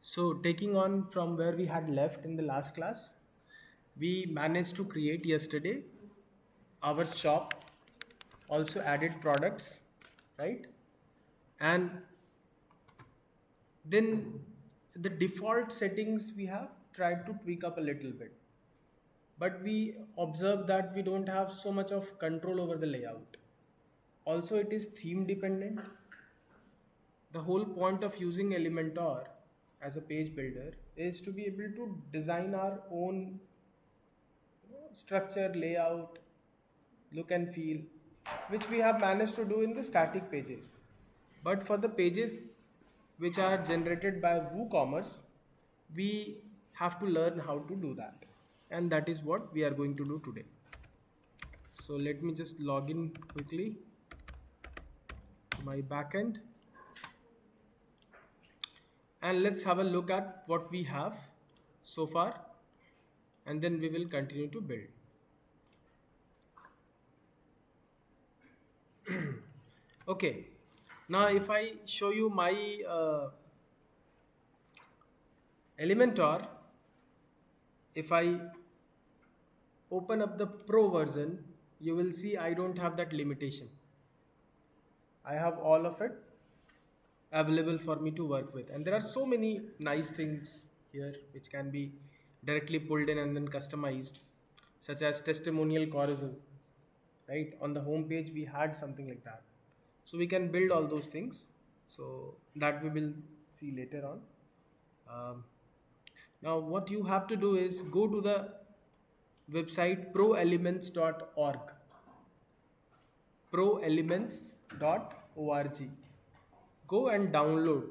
So, taking on from where we had left in the last class, we managed to create yesterday our shop, also added products, right? And then the default settings we have tried to tweak up a little bit. But we observe that we don't have so much of control over the layout. Also, it is theme dependent. The whole point of using Elementor as a page builder is to be able to design our own structure, layout, look and feel, which we have managed to do in the static pages. But for the pages which are generated by WooCommerce, we have to learn how to do that. And that is what we are going to do today. So let me just log in quickly to my backend. And let's have a look at what we have so far, and then we will continue to build. Okay, now if I show you my Elementor, if I open up the pro version, you will see I don't have that limitation. I have all of it available for me to work with, and there are so many nice things here which can be directly pulled in and then customized, such as testimonial carousel. Right on the home page we had something like that, so we can build all those things, so that we will see later on. Now what you have to do is go to the website proelements.org, proelements.org. Go and download.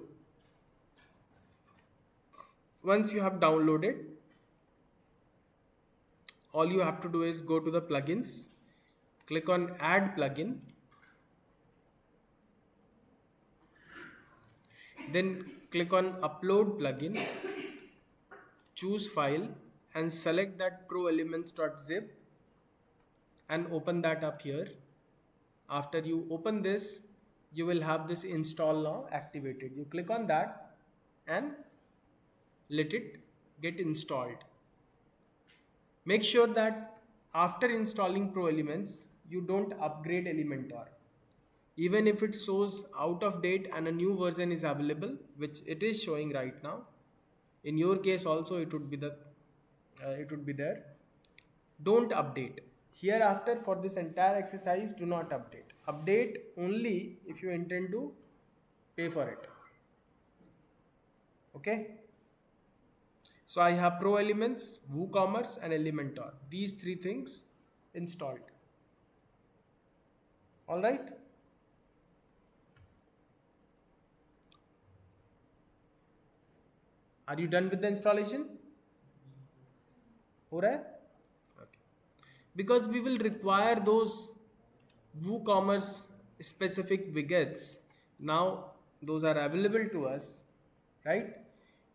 Once you have downloaded, all you have to do is go to the plugins, click on add plugin, then click on upload plugin, choose file and select that proelements.zip and open that up here. After you open this, you will have this install now activated. You click on that and let it get installed. Make sure that after installing Pro Elements, you don't upgrade Elementor. Even if it shows out of date and a new version is available, which it is showing right now, in your case also it would be there. Don't update. Hereafter, for this entire exercise, do not update. Update only if you intend to pay for it. Okay? So I have Pro Elements, WooCommerce and Elementor. These three things installed. All right? Are you done with the installation? Ho raha hai? Okay. Because we will require those WooCommerce specific widgets. Now those are available to us, right?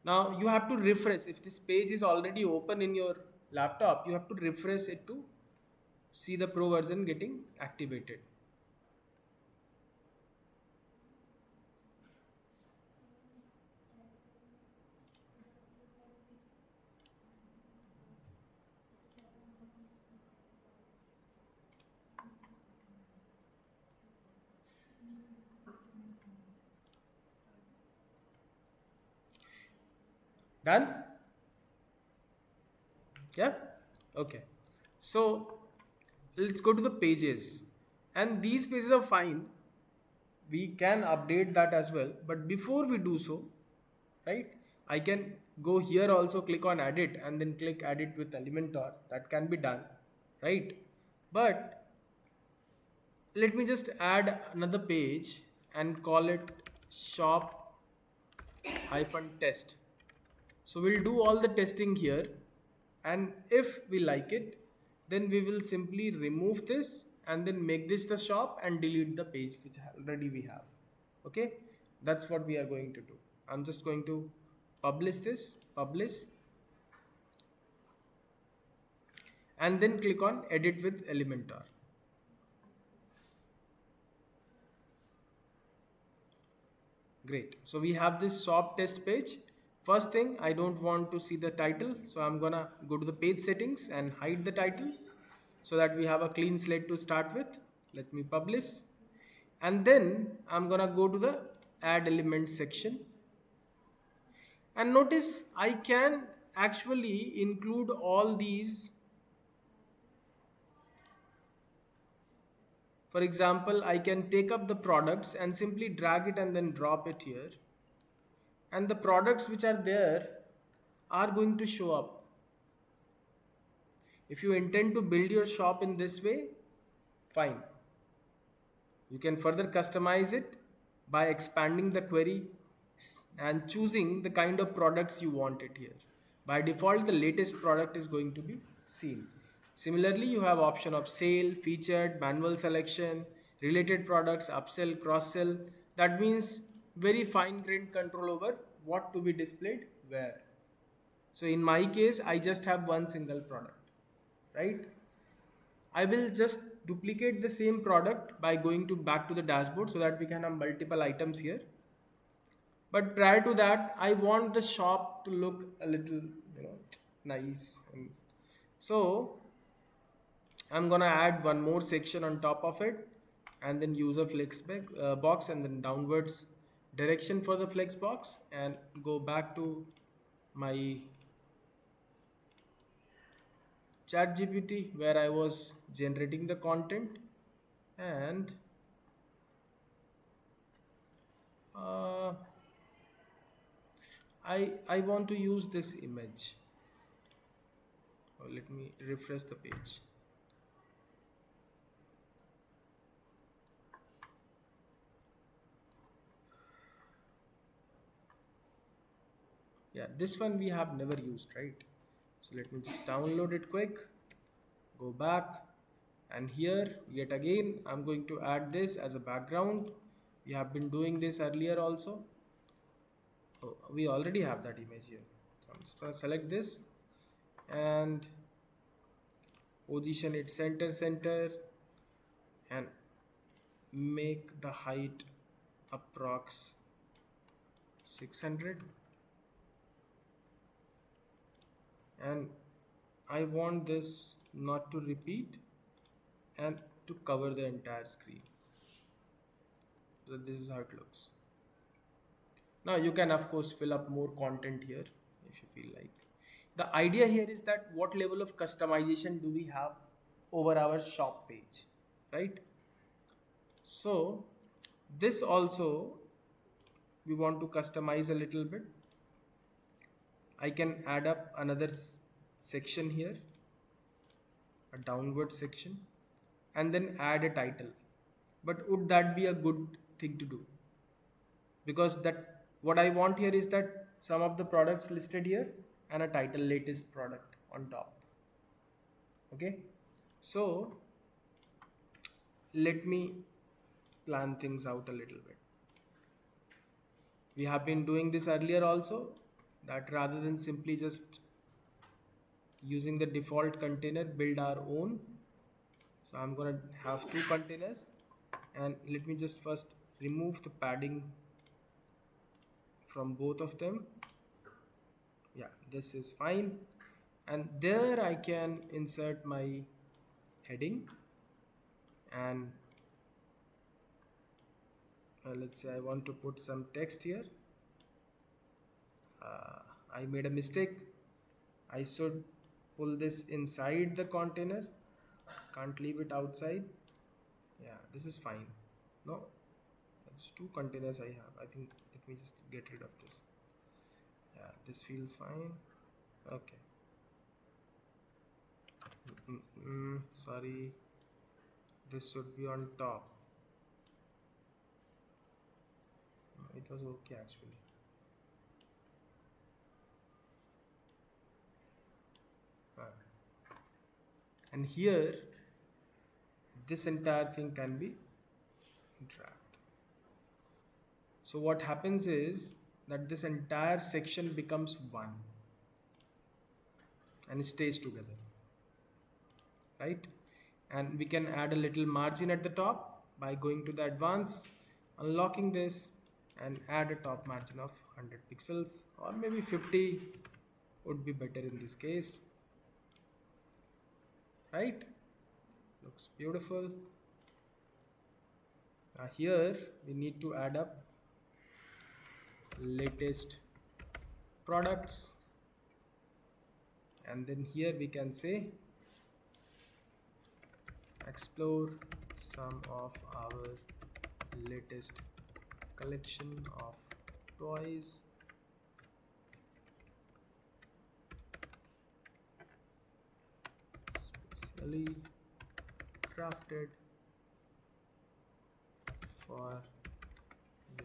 Now you have to refresh. If this page is already open in your laptop, you have to refresh it to see the pro version getting activated. Done? Yeah? Okay. So let's go to the pages. And these pages are fine. We can update that as well. But before we do so, right, I can go here also, click on edit and then click edit with Elementor. That can be done, right? But let me just add another page and call it shop hyphen test. So we'll do all the testing here, and if we like it, then we will simply remove this and then make this the shop and delete the page which already we have. Okay, that's what we are going to do. I'm just going to publish this, and then click on edit with Elementor. Great. So we have this shop test page. First thing, I don't want to see the title, so I'm gonna go to the page settings and hide the title so that we have a clean slate to start with. Let me publish. And then I'm gonna go to the add elements section. And notice I can actually include all these. For example, I can take up the products and simply drag it and then drop it here. And the products which are there are going to show up. If you intend to build your shop in this way, fine. You can further customize it by expanding the query and choosing the kind of products you want it here. By default, the latest product is going to be seen. Similarly, you have option of sale, featured, manual selection, related products, upsell, cross-sell. That means very fine-grained control over what to be displayed where. So in my case, I just have one single product, right? I will just duplicate the same product by going to back to the dashboard so that we can have multiple items here. But prior to that, I want the shop to look a little, nice. And so I'm gonna add one more section on top of it, and then use a box and then downwards direction for the flex box, and go back to my chat GPT where I was generating the content, and uh, I want to use this image. Let me refresh the page. Yeah, this one we have never used, right? So let me just download it quick, go back, and here yet again I'm going to add this as a background. We have been doing this earlier also. Oh, we already have that image here. So I'm just going to select this and position it center and make the height approx 600, and I want this not to repeat and to cover the entire screen. So this is how it looks. Now you can of course fill up more content here if you feel like. The idea here is that what level of customization do we have over our shop page, right? So this also we want to customize a little bit. I can add up another section here, a downward section, and then add a title. But would that be a good thing to do? Because that what I want here is that some of the products listed here and a title latest product on top. Okay, so let me plan things out a little bit. We have been doing this earlier also, that rather than simply just using the default container, build our own. So I'm gonna have two containers, and let me just first remove the padding from both of them. Yeah, this is fine, and there I can insert my heading, and let's say I want to put some text here. I made a mistake. I should pull this inside the container, can't leave it outside. Yeah, this is fine. No, there's two containers I have. I think let me just get rid of this. Yeah, this feels fine. Okay. Sorry, this should be on top. It was okay actually. And here this entire thing can be dragged. So what happens is that this entire section becomes one and stays together, right? And we can add a little margin at the top by going to the advanced, unlocking this, and add a top margin of 100 pixels, or maybe 50 would be better in this case, right? Looks beautiful. Now here we need to add up latest products, and then here we can say explore some of our latest collection of toys specially crafted for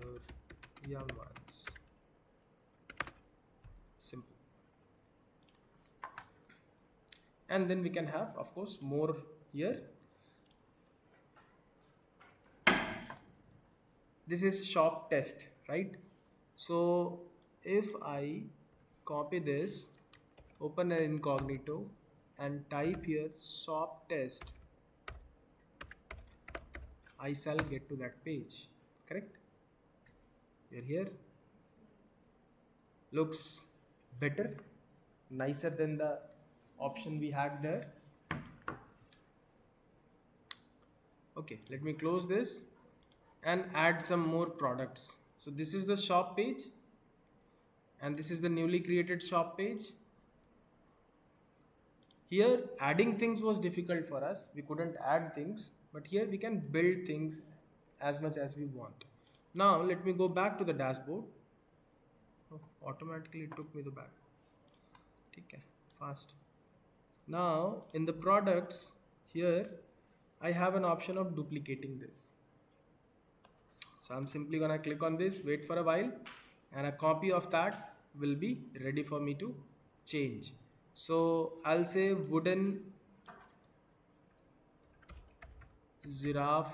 your young ones. Simple. And then we can have, of course, more here. This is shop test, right? So if I copy this, open an incognito and type here shop test, I shall get to that page, correct? We're here. Looks better, nicer than the option we had there. Okay, let me close this and add some more products. So this is the shop page, and this is the newly created shop page. Here adding things was difficult for us, we couldn't add things, but here we can build things as much as we want. Now let me go back to the dashboard. Oh, automatically it took me the back. Okay, fast. Now in the products here I have an option of duplicating this. So I'm simply gonna click on this, wait for a while, and a copy of that will be ready for me to change. So I'll say wooden giraffe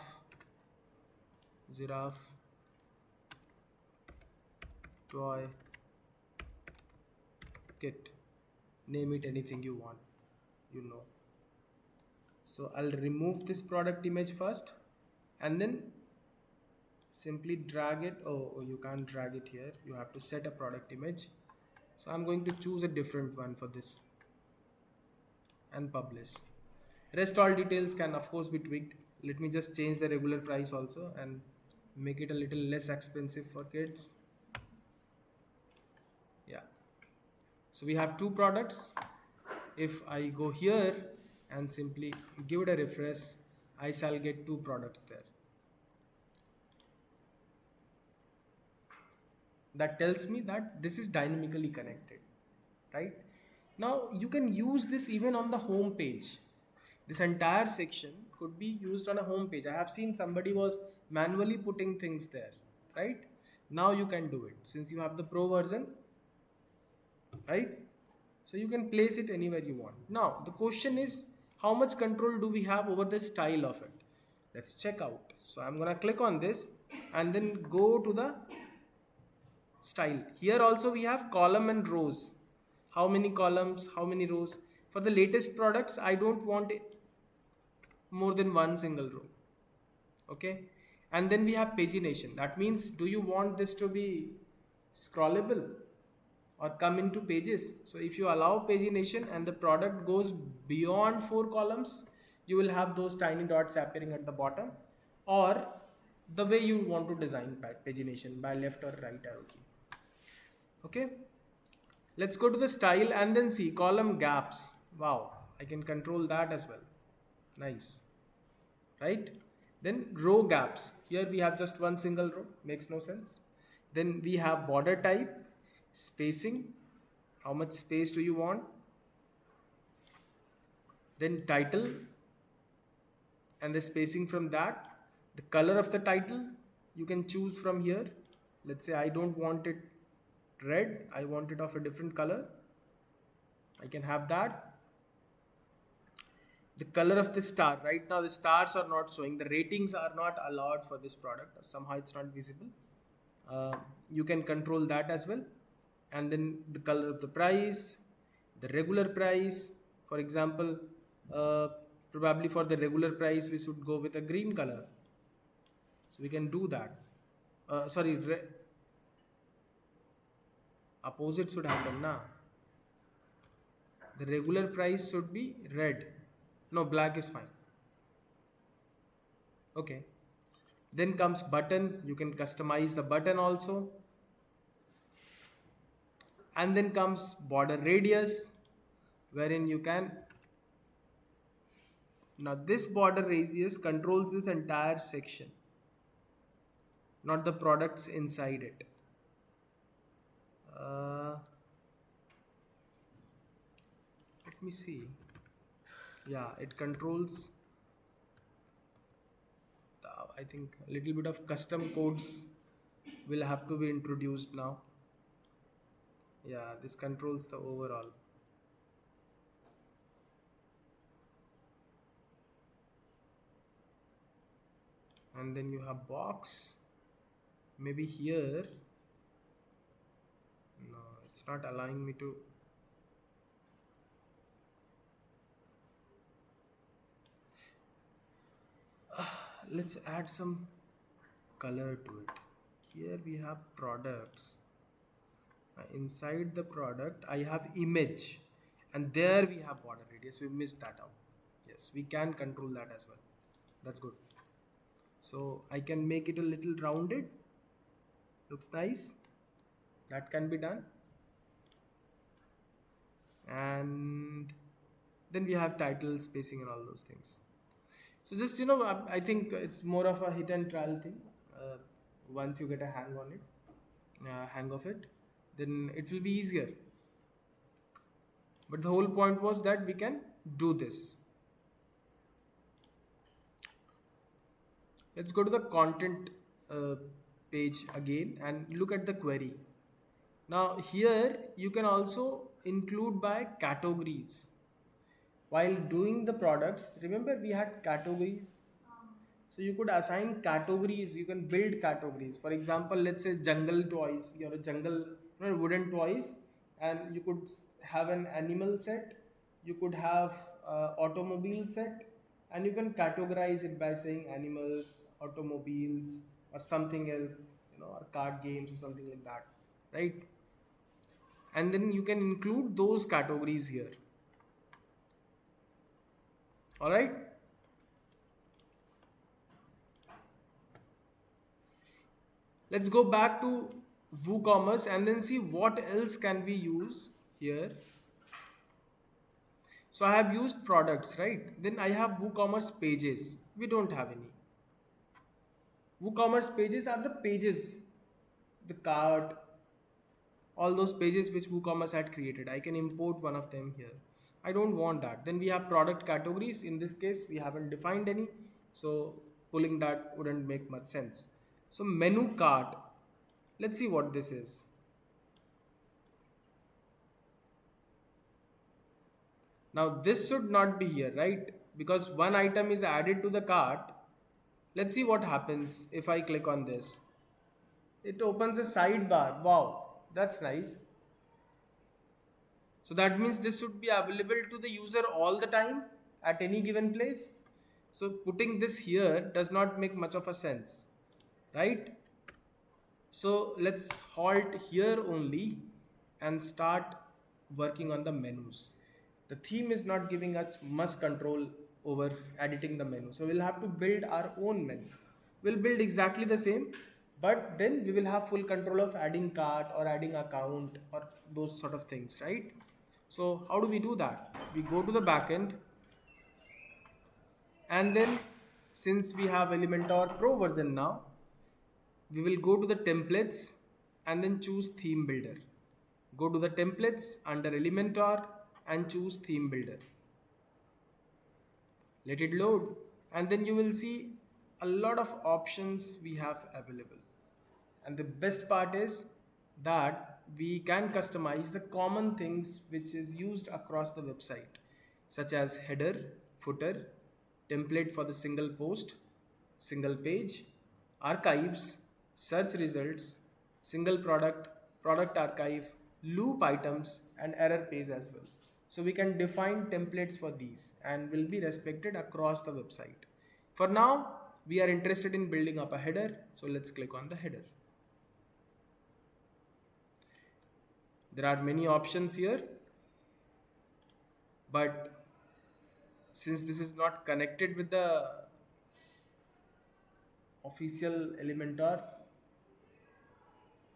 toy kit. Name it anything you want, you know. So I'll remove this product image first and then simply drag it. Oh, you can't drag it here, you have to set a product image. So I'm going to choose a different one for this and publish. Rest all details can of course be tweaked. Let me just change the regular price also and make it a little less expensive for kids. Yeah, so we have two products. If I go here and simply give it a refresh, I shall get two products there. That tells me that this is dynamically connected, right? Now you can use this even on the home page. This entire section could be used on a home page. I have seen somebody was manually putting things there, right? Now you can do it since you have the pro version, right? So you can place it anywhere you want. Now the question is, how much control do we have over the style of it? Let's check out. So I'm gonna click on this and then go to the style. Here also we have column and rows. How many columns, how many rows? For the latest products, I don't want more than one single row. Okay. And then we have pagination. That means, do you want this to be scrollable or come into pages? So if you allow pagination and the product goes beyond 4 columns, you will have those tiny dots appearing at the bottom, or the way you want to design pagination by left or right arrow key. Okay, let's go to the style and then see column gaps. Wow, I can control that as well. Nice, right? Then row gaps. Here we have just one single row, makes no sense. Then we have border type, spacing, how much space do you want? Then title and the spacing from that. The color of the title you can choose from here. Let's say I don't want it red, I want it of a different color. I can have that. The color of the star. Right now the stars are not showing, the ratings are not allowed for this product, or somehow it's not visible. You can control that as well. And then the color of the price, the regular price. For example, probably for the regular price we should go with a green color. So we can do that. Opposite should happen, na? The regular price should be red. No, black is fine. Okay. Then comes button. You can customize the button also. And then comes border radius, wherein you can. Now this border radius controls this entire section, not the products inside it. Let me see. Yeah, it controls. I think a little bit of custom codes will have to be introduced now. Yeah, this controls the overall. And then you have box. Maybe here. No, it's not allowing me to. Let's add some color to it. Here we have products. Inside the product, I have image, and there we have border radius. We missed that out. Yes, we can control that as well. That's good. So I can make it a little rounded. Looks nice. That can be done. And then we have title, spacing, and all those things. So just, I think it's more of a hit and trial thing. Once you get a hang of it, then it will be easier. But the whole point was that we can do this. Let's go to the content page again and look at the query. Now here you can also include by categories. While doing the products, remember we had categories. So you could assign categories, you can build categories. For example, let's say jungle toys, you're a jungle, wooden toys, and you could have an animal set, you could have automobile set, and you can categorize it by saying animals, automobiles, or something else, or card games or something like that, right? And then you can include those categories here. All right. Let's go back to WooCommerce and then see what else can we use here. So I have used products, right? Then I have WooCommerce pages. We don't have any. WooCommerce pages are the pages, the cart, all those pages which WooCommerce had created. I can import one of them here. I don't want that. Then we have product categories. In this case, we haven't defined any. So pulling that wouldn't make much sense. So menu cart. Let's see what this is. Now this should not be here, right? Because one item is added to the cart. Let's see what happens if I click on this. It opens a sidebar. Wow, that's nice. So that means this should be available to the user all the time at any given place. So putting this here does not make much of a sense, right? So let's halt here only and start working on the menus. The theme is not giving us much control over editing the menu. So we'll have to build our own menu. We'll build exactly the same, but then we will have full control of adding cart or adding account or those sort of things, right? So how do we do that? We go to the backend, and then since we have Elementor Pro version now, we will go to the templates and then choose theme builder. Go to the templates under Elementor and choose theme builder. Let it load, and then you will see a lot of options we have available. And the best part is that we can customize the common things which is used across the website, such as header, footer, template for the single post, single page, archives, search results, single product, product archive, loop items, and error page as well. So we can define templates for these and will be respected across the website. For now, we are interested in building up a header. So let's click on the header. There are many options here, but since this is not connected with the official Elementor,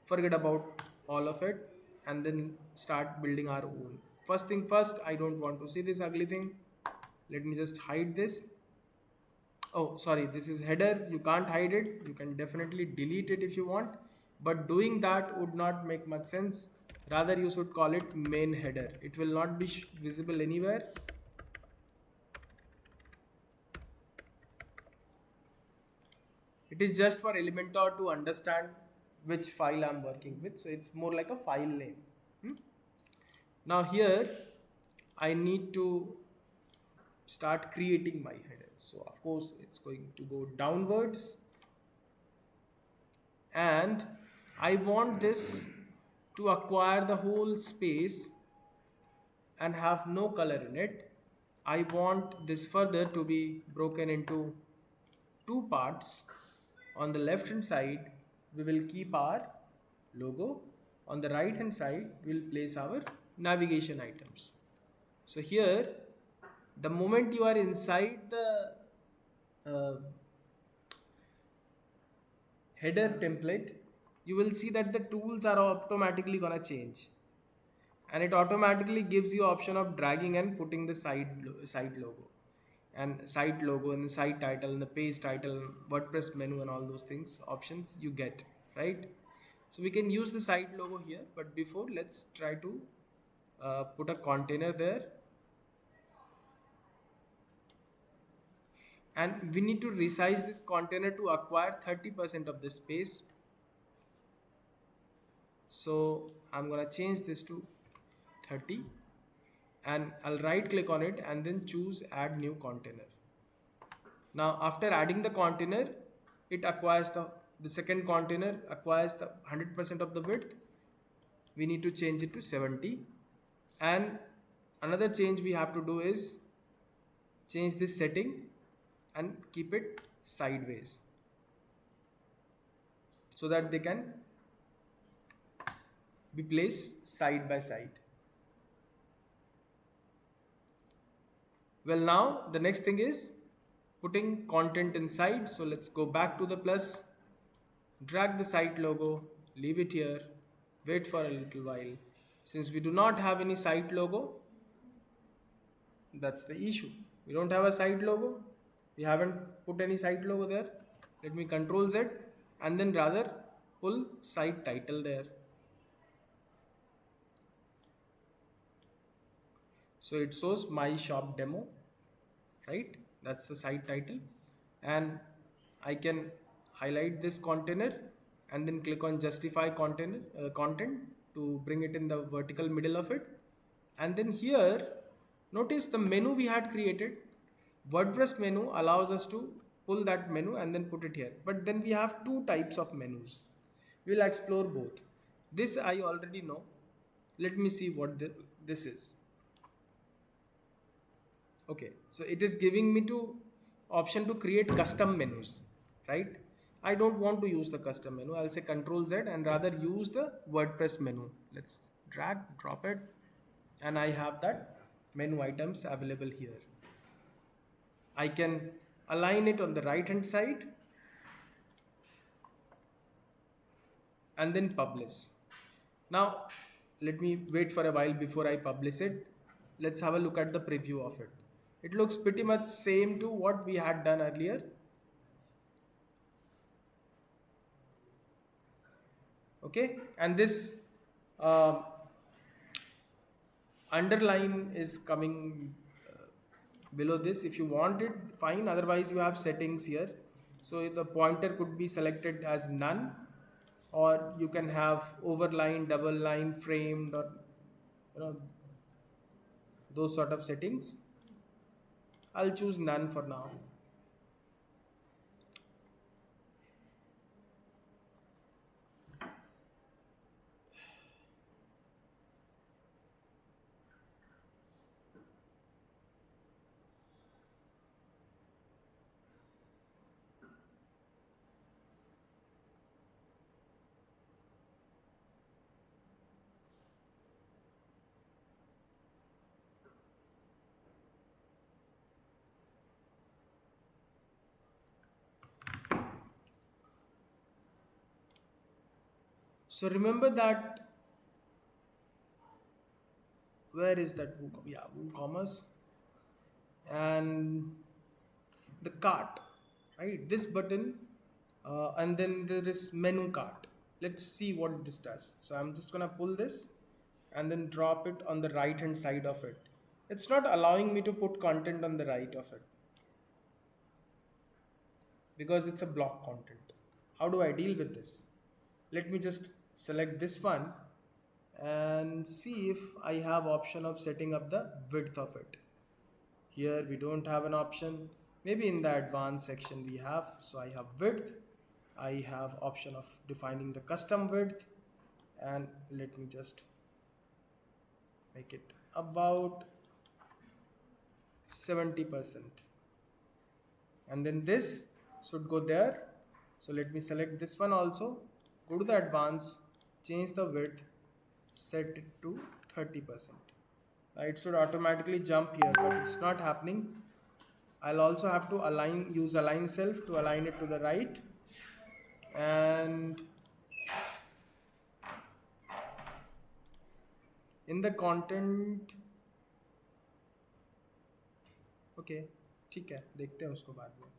forget about all of it and then start building our own. First thing first, I don't want to see this ugly thing. Let me just hide this. Oh, sorry, this is header. You can't hide it. You can definitely delete it if you want, but doing that would not make much sense. Rather, you should call it main header. It will not be visible anywhere. It is just for Elementor to understand which file I'm working with. So it's more like a file name. Now here, I need to start creating my header. So of course, it's going to go downwards. And I want this to acquire the whole space and have no color in it. I want this further to be broken into two parts. On the left hand side, we will keep our logo. On the right hand side, we'll place our navigation items. So here, the moment you are inside the header template, you will see that the tools are automatically gonna change, and it automatically gives you option of dragging and putting the site logo and site logo and the site title and the page title, WordPress menu and all those things options you get, right? So we can use the site logo here, but before, let's try to put a container there, and we need to resize this container to acquire 30% of the space. So I'm gonna change this to 30, and I'll right click on it and then choose add new container. Now after adding the container, it acquires the second container acquires the 100% of the width. We need to change it to 70, and another change we have to do is change this setting and keep it sideways so that they can be placed side by side. Well, now the next thing is putting content inside. So let's go back to the plus, drag the site logo, leave it here, wait for a little while. Since we do not have any site logo, that's the issue. We don't have a site logo. We haven't put any site logo there. Let me Control Z and then rather pull site title there. So it shows my shop demo, right? That's the site title, and I can highlight this container and then click on justify container content to bring it in the vertical middle of it. And then here, notice the menu we had created. WordPress menu allows us to pull that menu and then put it here. But then we have two types of menus. We'll explore both. This I already know. Let me see what this is. Okay, so it is giving me to option to create custom menus, right? I don't want to use the custom menu. I'll say Control Z and rather use the WordPress menu. Let's drag, drop it, and I have that menu items available here. I can align it on the right hand side and then publish. Now, let me wait for a while before I publish it. Let's have a look at the preview of it. It looks pretty much same to what we had done earlier. Okay, and this underline is coming below this. If you want it, fine. Otherwise, you have settings here. So the pointer could be selected as none, or you can have overline, double line, framed, or those sort of settings. I'll choose none for now. So remember that, where is that yeah, WooCommerce, and the cart, right? This button, and then there is menu cart. Let's see what this does. So I'm just gonna pull this and then drop it on the right hand side of it. It's not allowing me to put content on the right of it because it's a block content. How do I deal with this? Let me just select this one and see if I have option of setting up the width of it. Here we don't have an option. Maybe in the advanced section we have. So I have width. I have option of defining the custom width, and let me just make it about 70%. And then this should go there. So let me select this one also. Go to the advanced, change the width, set it to 30%. It should automatically jump here, but it's not happening. I'll also have to use align self to align it to the right. And in the content, okay, ठीक है, देखते हैं उसको बाद में.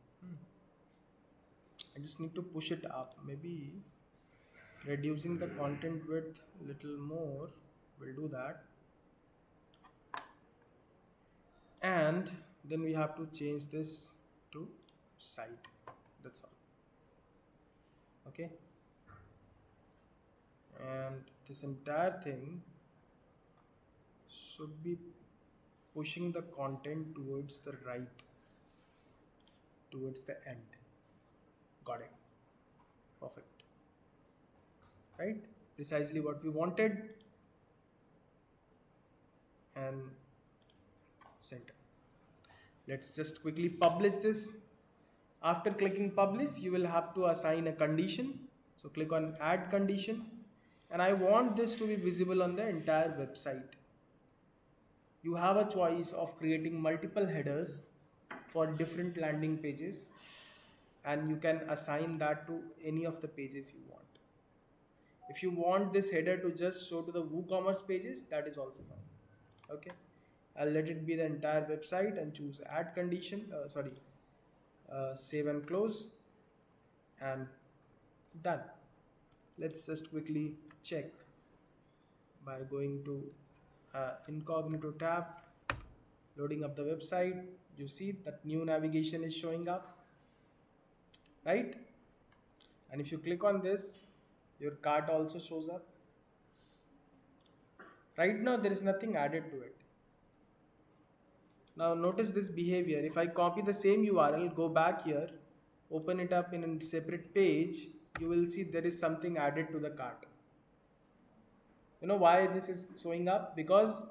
I just need to push it up. Maybe reducing the content width a little more will do that. And then we have to change this to site. That's all. Okay. And this entire thing should be pushing the content towards the right, towards the end. Got it. Perfect. Right? Precisely what we wanted. And center. Let's just quickly publish this. After clicking publish, you will have to assign a condition. So click on add condition, and I want this to be visible on the entire website. You have a choice of creating multiple headers for different landing pages, and you can assign that to any of the pages you want. If you want this header to just show to the WooCommerce pages, that is also fine. Okay, I'll let it be the entire website and choose add condition, save and close, and done. Let's just quickly check by going to incognito tab, loading up the website. You see that new navigation is showing up, right? And if you click on this, your cart also shows up. Right now there is nothing added to it. Now notice this behavior. If I copy the same URL, go back here, open it up in a separate page, you will see there is something added to the cart. You know why this is showing up? Because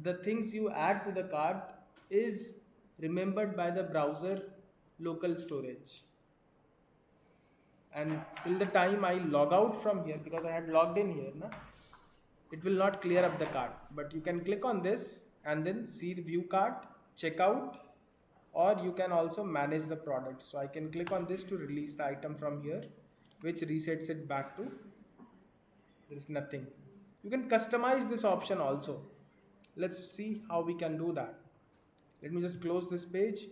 the things you add to the cart is remembered by the browser local storage. And till the time I log out from here, because I had logged in here, it will not clear up the cart. But you can click on this and then see the view cart, check out, or you can also manage the product. So I can click on this to release the item from here, which resets it back to, there is nothing. You can customize this option also. Let's see how we can do that. Let me just close this page,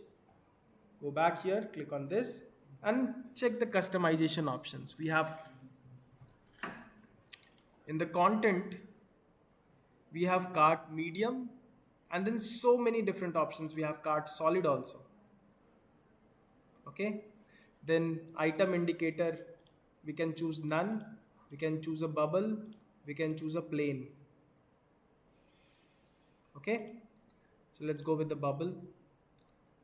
go back here, click on this, and check the customization options. We have in the content, we have cart medium, and then so many different options. We have cart solid also. Okay, then item indicator, we can choose none, we can choose a bubble, we can choose a plain. Okay, so let's go with the bubble.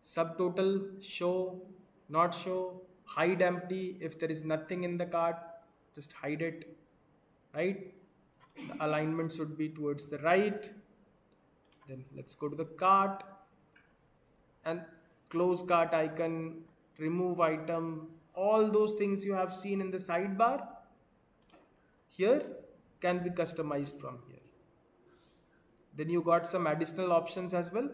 Subtotal, show, not show, hide empty. If there is nothing in the cart, just hide it, right? The alignment should be towards the right. Then let's go to the cart and close cart icon, remove item, all those things you have seen in the sidebar here can be customized from here. Then you got some additional options as well.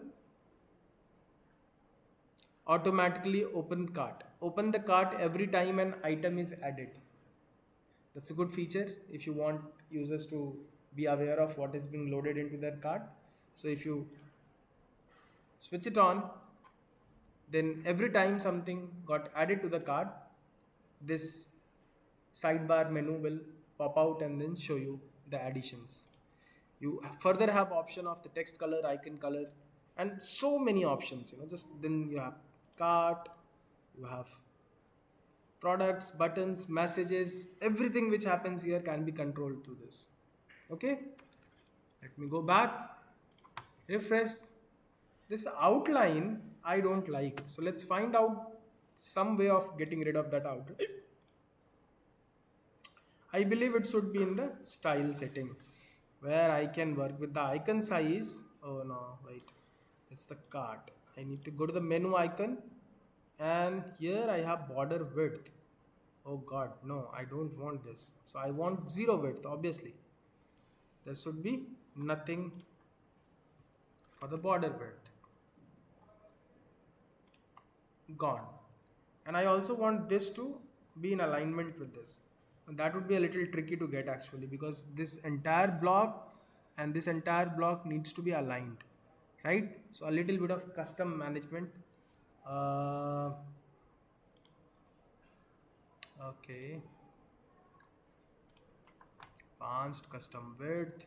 Automatically open cart. Open the cart every time an item is added. That's a good feature if you want users to be aware of what is being loaded into their cart. So if you switch it on, then every time something got added to the cart, this sidebar menu will pop out and then show you the additions. You further have option of the text color, icon color, and so many options. Just then you have cart, you have products, buttons, messages, everything which happens here can be controlled through this. Okay, let me go back, refresh. This outline I don't like, so let's find out some way of getting rid of that outline. I believe it should be in the style setting where I can work with the icon size. Oh no, wait, it's the cart. I need to go to the menu icon, and here I have border width. Oh god, no, I don't want this. So I want zero width, obviously. There should be nothing for the border width. Gone. And I also want this to be in alignment with this. And that would be a little tricky to get actually, because this entire block and this entire block needs to be aligned, right? So a little bit of custom management. Okay. Advanced custom width.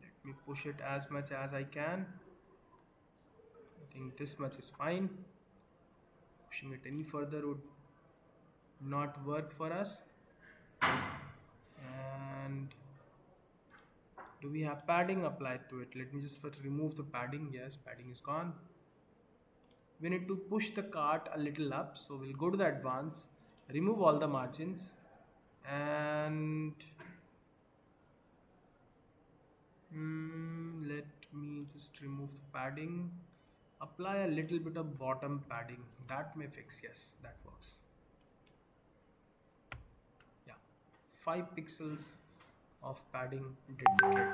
Let me push it as much as I can. I think this much is fine. Pushing it any further would not work for us. And do we have padding applied to it? Let me just first remove the padding. Yes, padding is gone. We need to push the cart a little up. So we'll go to the advanced, remove all the margins, and let me just remove the padding. Apply a little bit of bottom padding. That may fix. Yes, that works. Yeah, 5 pixels of padding did the trick.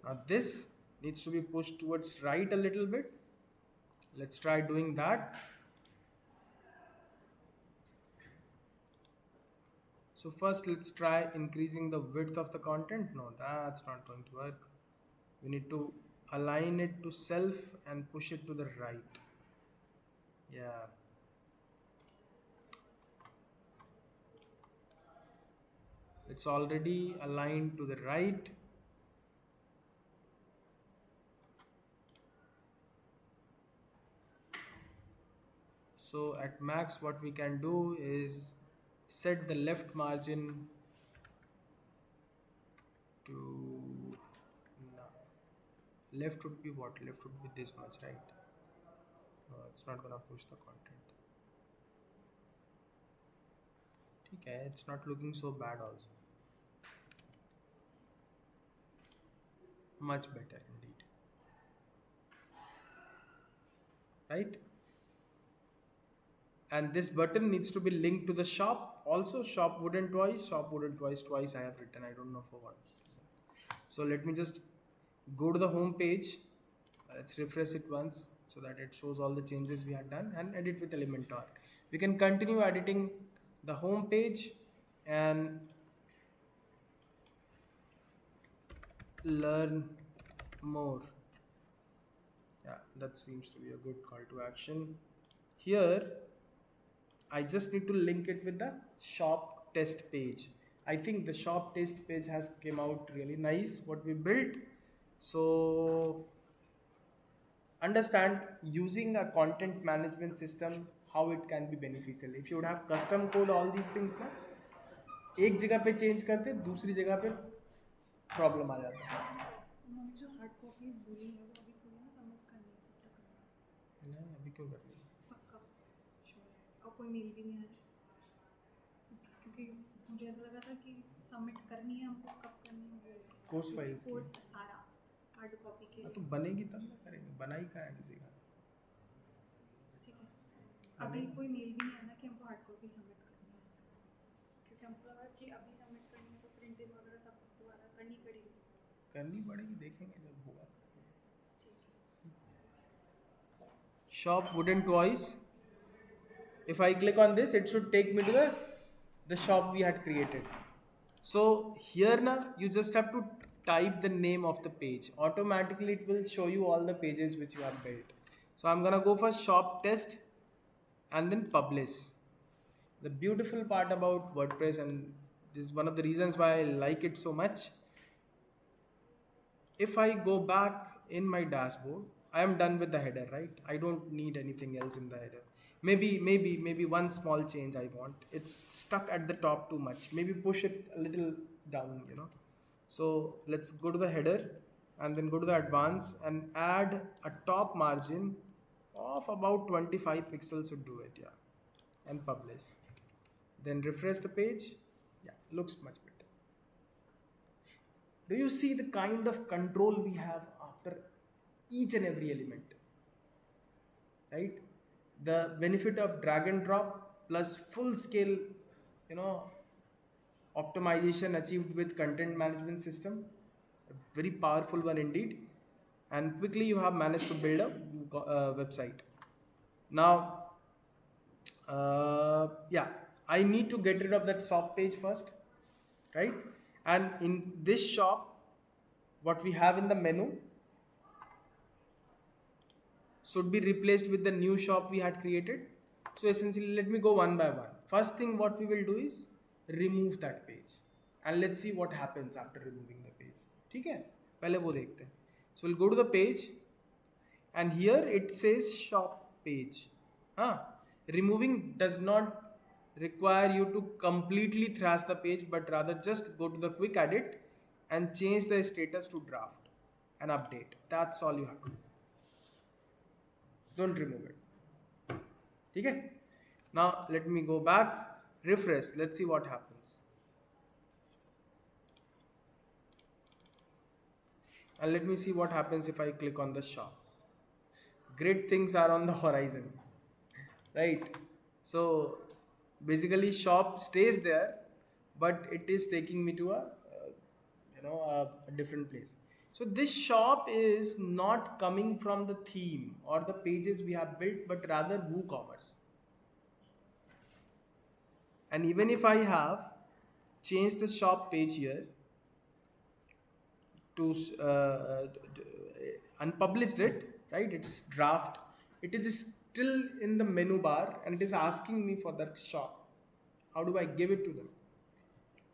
Now this needs to be pushed towards right a little bit. Let's try doing that. So first let's try increasing the width of the content. No, that's not going to work. We need to align it to self and push it to the right. Yeah. It's already aligned to the right. So at max what we can do is set the left margin to left would be what? Left would be this much, right? No, it's not gonna push the content. Okay, it's not looking so bad also. Much better indeed. Right? And this button needs to be linked to the shop. Also, shop wouldn't twice. I have written. I don't know for what. So let me just go to the home page. Let's refresh it once so that it shows all the changes we had done, and edit with Elementor. We can continue editing the home page and learn more. Yeah, that seems to be a good call to action. Here, I just need to link it with the shop test page. I think the shop test page has came out really nice what we built. So understand using a content management system how it can be beneficial. If you would have custom code all these things ना, एक जगह पे change करते दूसरी जगह पे problem आ जाता है. जो हार्ड कॉपी बोली है वो अभी थोड़ी ना सबमिट करनी है, कब तक करनी है? नहीं अभी क्यों करनी है? पक्का श्योर है? और कोई मेल भी नहीं आया क्योंकि मुझे ऐसा लगा था कि सबमिट करनी है हमको, कब करनी है वो कोर्स फाइल्स कोर्स सारा हार्ड कॉपी के लिए. तो बनेगी तब ना करेंगे, बनाई का है किसी का. ठीक है, अभी कोई मेल भी नहीं आया कि हमको हार्ड कॉपी सबमिट करनी है, क्योंकि हमको लगा कि अभी सबमिट करनी है तो प्रिंटिंग वगैरह सब दोबारा करनी पड़ेगी, देखेंगे जब होगा. Shop wooden toys. If I click on this, it should take me to the shop we had created. So here now you just have to type the name of the page. Automatically it will show you all the pages which you have built. So I'm gonna go for shop test and then publish. The beautiful part about WordPress, and this is one of the reasons why I like it so much. If I go back in my dashboard, I am done with the header, right? I don't need anything else in the header. Maybe one small change I want. It's stuck at the top too much. Maybe push it a little down. So let's go to the header and then go to the advanced and add a top margin of about 25 pixels would do it, yeah. And publish. Then refresh the page. Yeah, looks much better. Do you see the kind of control we have after each and every element, right? The benefit of drag and drop plus full scale, you know optimization achieved with content management system, a very powerful one indeed. And quickly you have managed to build a website. Now yeah, I need to get rid of that shop page first, right? And in this shop, what we have in the menu should be replaced with the new shop we had created. So essentially, let me go one by one. First thing what we will do is remove that page, and let's see what happens after removing the page. ठीक है? पहले वो देखते हैं. So we'll go to the page, and here it says shop page. Huh? Removing does not require you to completely thrash the page, but rather just go to the quick edit and change the status to draft and update. That's all you have to do. Don't remove it. Okay? Now let me go back, refresh. Let's see what happens. And let me see what happens if I click on the shop. Great things are on the horizon, right? So basically shop stays there, but it is taking me to a different place. So this shop is not coming from the theme or the pages we have built, but rather WooCommerce. And even if I have changed the shop page here to unpublished it, right? It's draft. It is still in the menu bar and it is asking me for that shop. How do I give it to them?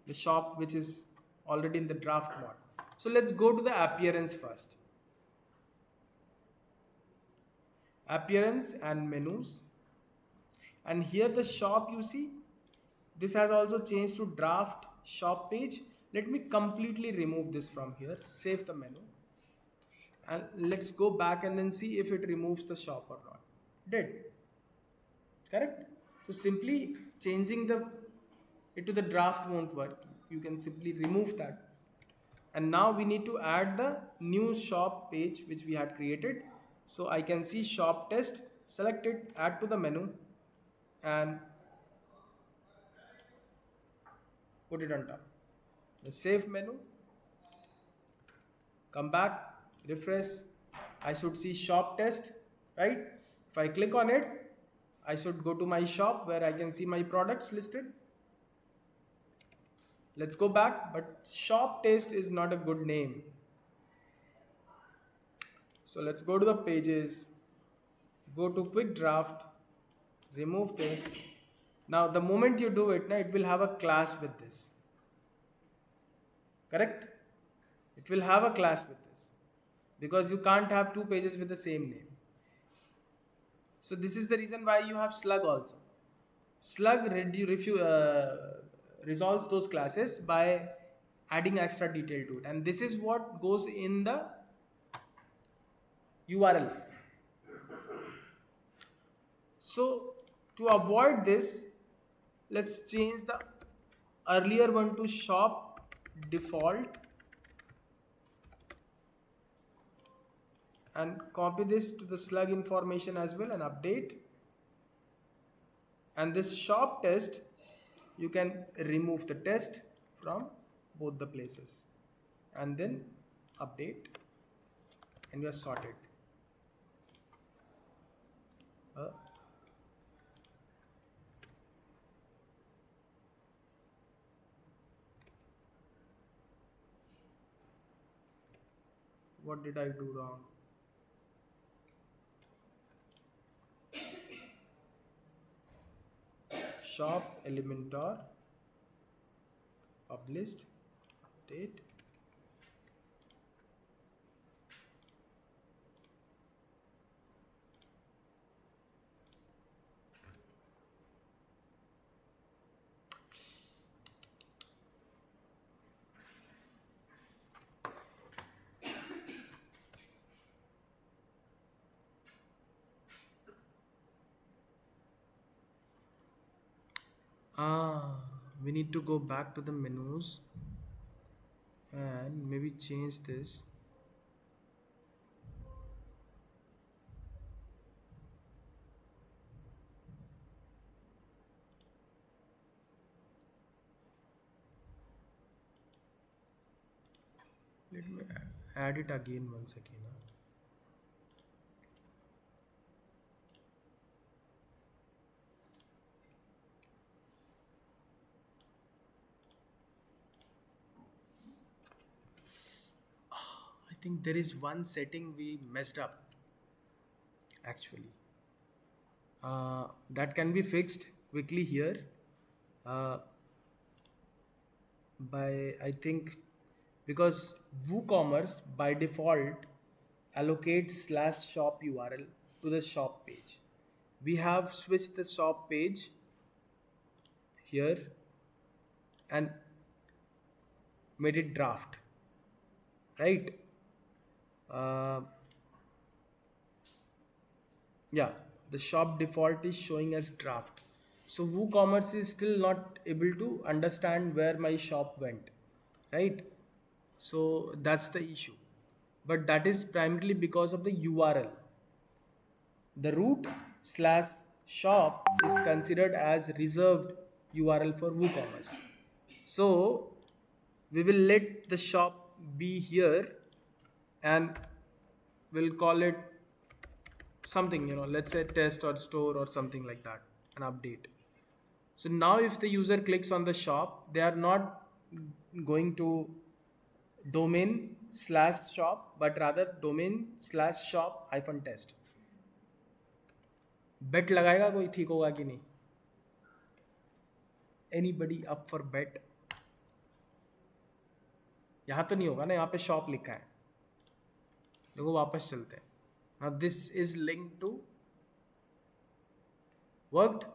The shop which is already in the draft mode. So let's go to the appearance first. Appearance and menus. And here the shop, you see, this has also changed to draft shop page. Let me completely remove this from here. Save the menu. And let's go back and then see if it removes the shop or not. Did. Correct? So simply changing it to the draft won't work. You can simply remove that. And now we need to add the new shop page which we had created. So I can see shop test, select it, add to the menu and put it on top. The save menu, come back, refresh. I should see shop test, right? If I click on it, I should go to my shop where I can see my products listed. Let's go back, but shop test is not a good name. So let's go to the pages, go to quick draft, remove this. Now the moment you do it, it will have a class with this. Correct? It will have a class with this because you can't have two pages with the same name. So this is the reason why you have slug also. Slug resolves those classes by adding extra detail to it, and this is what goes in the URL. So to avoid this, let's change the earlier one to shop default and copy this to the slug information as well and update. And this shop test, you can remove the test from both the places and then update and you are sorted. What did I do wrong? Shop Elementor published update. Ah, we need to go back to the menus and maybe change this. Let me add it again once again. I think there is one setting we messed up actually. That can be fixed quickly here uh, by I think because WooCommerce by default allocates slash shop URL to the shop page. We have switched the shop page here and made it draft, right? Uh, yeah, the shop default is showing as draft. So WooCommerce is still not able to understand where my shop went, right? So that's the issue. But that is primarily because of the URL. The root slash shop is considered as reserved URL for WooCommerce. So we will let the shop be here and we'll call it something, let's say test or store or something like that, an update. So now if the user clicks on the shop, they are not going to domain slash shop, but rather domain slash shop hyphen test. Bet लगाएगा कोई ठीक होगा कि नहीं? Anybody up for bet? यहाँ तो नहीं होगा ना, यहाँ पे शॉप लिखा है. देखो वापस चलते हैं. Now this is linked to worked,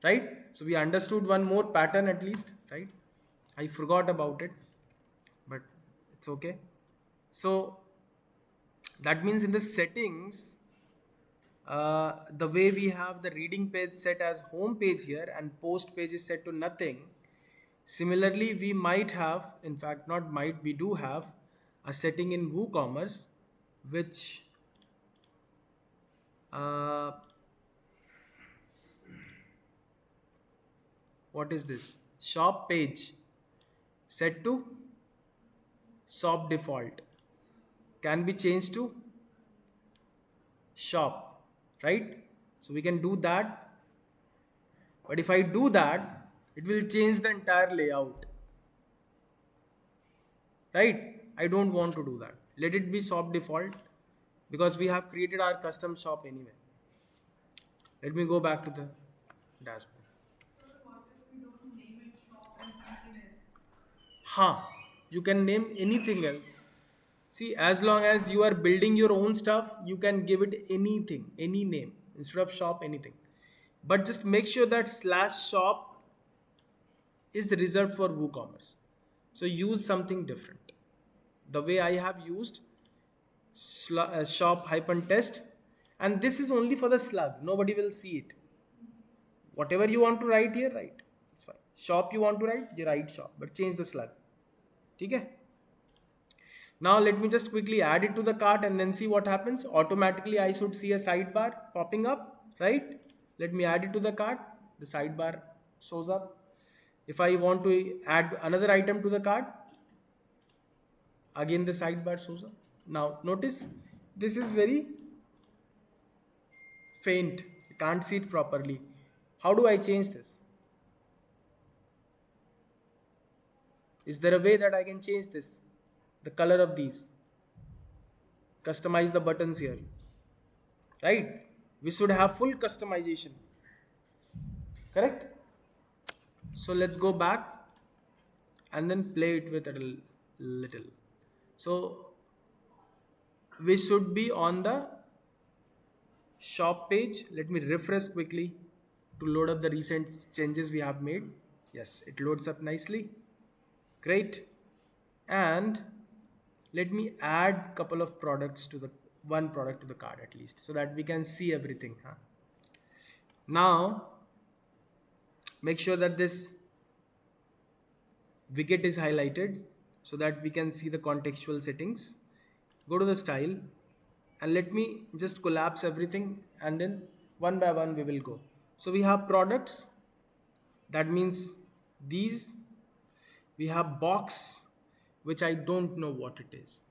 right? So we understood one more pattern at least, right? I forgot about it, but it's okay. So that means in the settings, the way we have the reading page set as home page here and post page is set to nothing. Similarly, we might have, in fact, not might, we do have a setting in WooCommerce which what is this? Shop page set to shop default can be changed to shop, right? So we can do that. But if I do that, it will change the entire layout, right? I don't want to do that. Let it be shop default because we have created our custom shop anyway. Let me go back to the dashboard. You can name anything else. See, as long as you are building your own stuff, you can give it anything, any name instead of shop, anything. But just make sure that slash shop is reserved for WooCommerce. So use something different. The way I have used shop hyphen test, and this is only for the slug. Nobody will see it. Whatever you want to write here, write. It's fine. Shop you want to write, you write shop, but change the slug. Okay? Now let me just quickly add it to the cart and then see what happens. Automatically I should see a sidebar popping up, right? Let me add it to the cart. The sidebar shows up. If I want to add another item to the cart, again the sidebar shows up. Now notice this is very faint. You can't see it properly. How do I change this? Is there a way that I can change this? the color of these, customize the buttons here, right? We should have full customization, correct? So let's go back and then play it with a little. So we should be on the shop page. Let me refresh quickly to load up the recent changes we have made. Yes, it loads up nicely. Great. And let me add couple of products to the one product to the cart at least, so that we can see everything. Huh? Now make sure that this widget is highlighted so that we can see the contextual settings. Go to the style and let me just collapse everything, and then one by one we will go. So we have products, that means these. We have box, which I don't know what it is,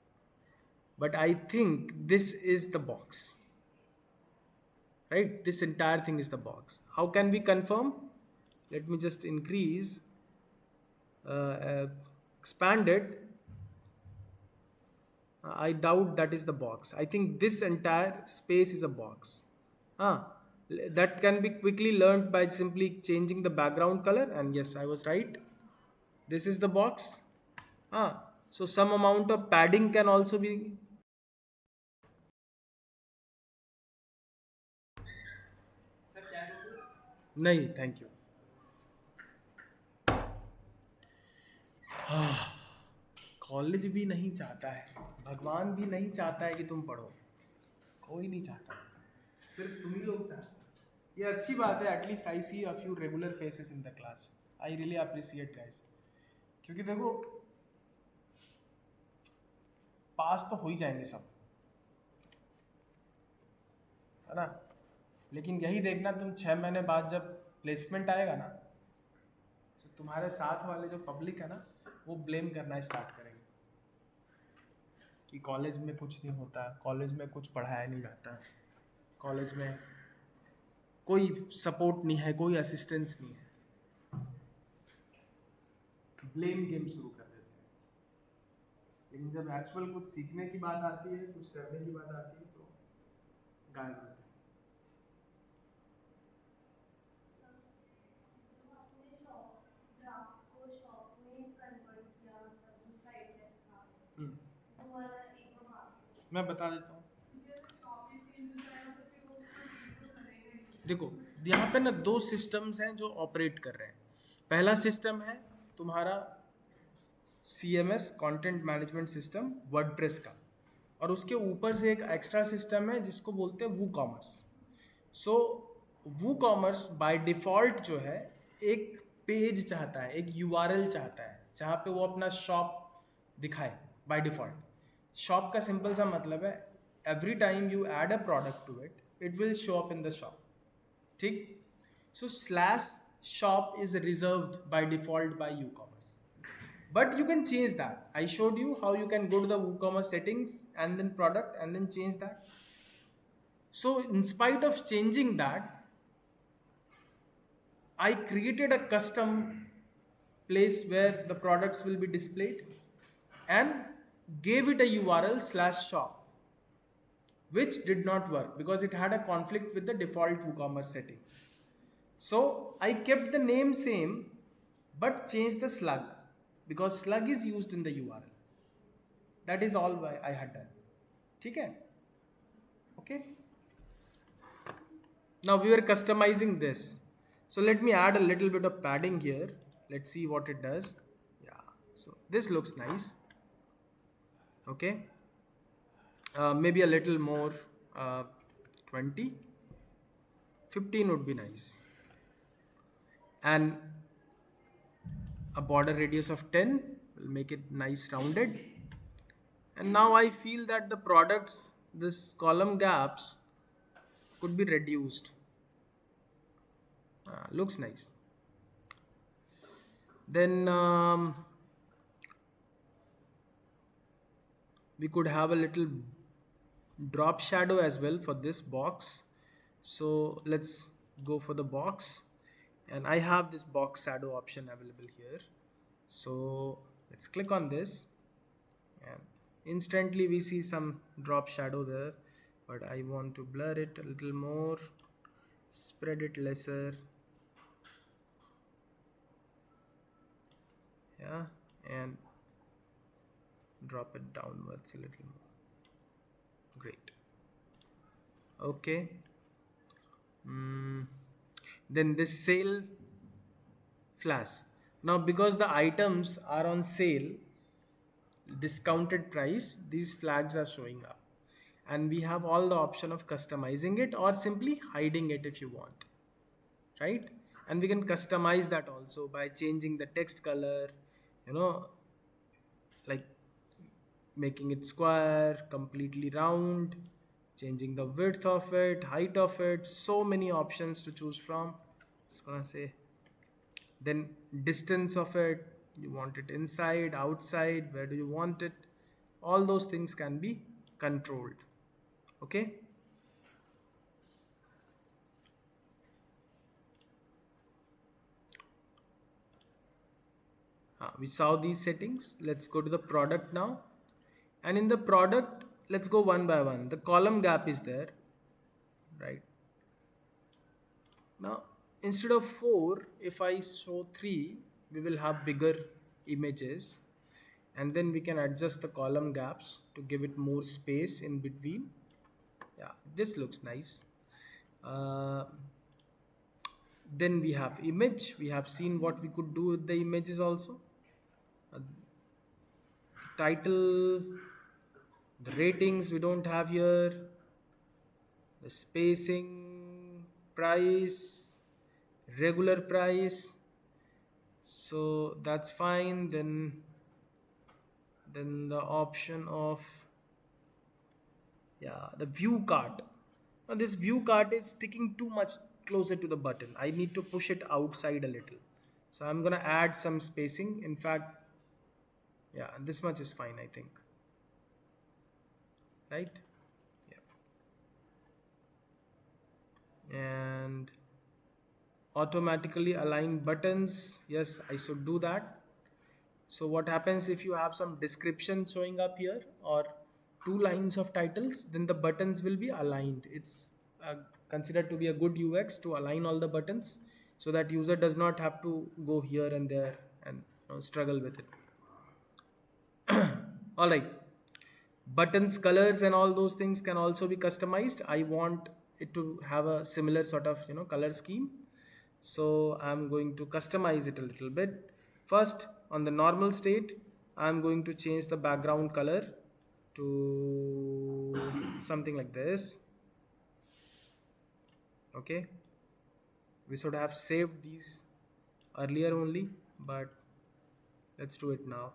but I think this is the box, right? This entire thing is the box. How can we confirm? Let me just increase, expand it. I doubt that is the box. I think this entire space is a box. Ah, that can be quickly learned by simply changing the background color. And yes, I was right. This is the box. So some amount of padding can also be. नहीं, thank you. College भी नहीं चाहता है, भगवान भी नहीं चाहता है कि तुम पढ़ो, कोई नहीं चाहता, सिर्फ तुम ही लोग चाहते हो। ये अच्छी बात है, at least I see a few regular faces in the class. I really appreciate guys, क्योंकि देखो पास तो हो ही जाएंगे सब, है ना, लेकिन यही देखना तुम 6 महीने बाद जब प्लेसमेंट आएगा ना, तो तुम्हारे साथ वाले जो पब्लिक है ना, वो ब्लेम करना स्टार्ट करेंगे कि कॉलेज में कुछ नहीं होता, कॉलेज में कुछ पढ़ाया नहीं जाता, कॉलेज में कोई सपोर्ट नहीं है, कोई असिस्टेंस नहीं है। ब्लेम गेम शुरू कर देते हैं, लेकिन जब एक्चुअल कुछ सीखने की बात आती है, कुछ करने की बात आती है, तो गायब होते हैं। मैं बता देता हूँ, देखो यहाँ पे ना 2 सिस्टम्स हैं जो ऑपरेट कर रहे हैं। पहला सिस्टम है तुम्हारा CMS, content management system, WordPress का, और उसके ऊपर से एक एक्स्ट्रा सिस्टम है जिसको बोलते हैं WooCommerce. So WooCommerce by default जो है एक पेज चाहता है, एक URL चाहता है जहाँ पे वो अपना शॉप दिखाए बाय डिफ़ॉल्ट। शॉप का सिंपल सा मतलब है every time you add a product to it, it will show up in the shop, ठीक। So /shop is reserved by default by WooCommerce, but you can change that. I showed you how you can go to the WooCommerce settings and then product and then change that. So in spite of changing that, I created a custom place where the products will be displayed and gave it a URL /shop, which did not work because it had a conflict with the default WooCommerce settings. So I kept the name same but changed the slug because slug is used in the URL. That is all I had done. ठीक है? Okay. Now we were customizing this. So let me add a little bit of padding here. Let's see what it does. Yeah. So this looks nice. Okay. Maybe a little more. 20. 15 would be nice. And a border radius of 10 will make it nice rounded. And now I feel that the products, this column gaps could be reduced. Looks nice. Then we could have a little drop shadow as well for this box. So let's go for the box, and I have this box shadow option available here. So let's click on this, and Instantly we see some drop shadow there, but I want to blur it a little more, spread it lesser. Yeah, and drop it downwards a little more. Great. Okay. Mm. Then this sale flash. Now because the items are on sale, discounted price, these flags are showing up. And we have all the option of customizing it or simply hiding it if you want, right? And we can customize that also by changing the text color, you know, like making it square, completely round, changing the width of it, height of it, so many options to choose from. Just gonna say, then distance of it, you want it inside, outside, where do you want it? All those things can be controlled. Okay. We saw these settings. Let's go to the product now. And in the product, let's go one by one. The column gap is there, right? Now, instead of 4, if I show 3, we will have bigger images. And then we can adjust the column gaps to give it more space in between. Yeah, this looks nice. Uh, then we have image. We have seen what we could do with the images also. Uh, Title, the ratings we don't have here, the spacing, price, regular price. So that's fine. Then the option of, yeah, the view cart. Now this view cart is sticking too much closer to the button. I need to push it outside a little. So I'm gonna add some spacing. In fact, yeah, this much is fine, I think. Right? Yeah. And automatically align buttons. Yes, I should do that. So what happens if you have some description showing up here or 2 lines of titles, then the buttons will be aligned. It's considered to be a good UX to align all the buttons so that user does not have to go here and there and struggle with it. All right. Buttons, colors, and all those things can also be customized. I want it to have a similar sort of color scheme. So I'm going to customize it a little bit. First, on the normal state, I'm going to change the background color to something like this. Okay. We should have saved these earlier only, but let's do it now.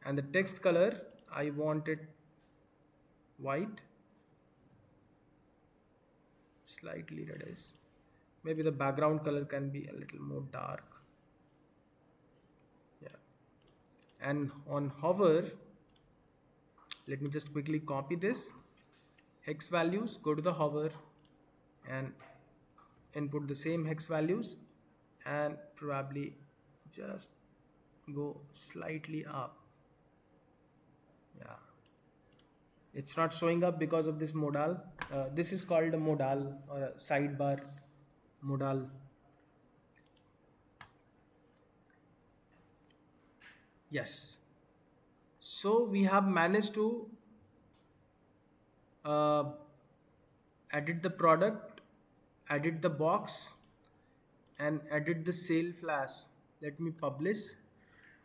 And the text color, I want it white, slightly reddish. Maybe the background color can be a little more dark. Yeah. And on hover, let me just quickly copy this. Hex values, go to the hover and input the same hex values and probably just go slightly up. Yeah. It's not showing up because of this modal. This is called a modal or a sidebar modal. Yes. So we have managed to uh, edit the product, edit the box, and edit the sale flash. Let me publish.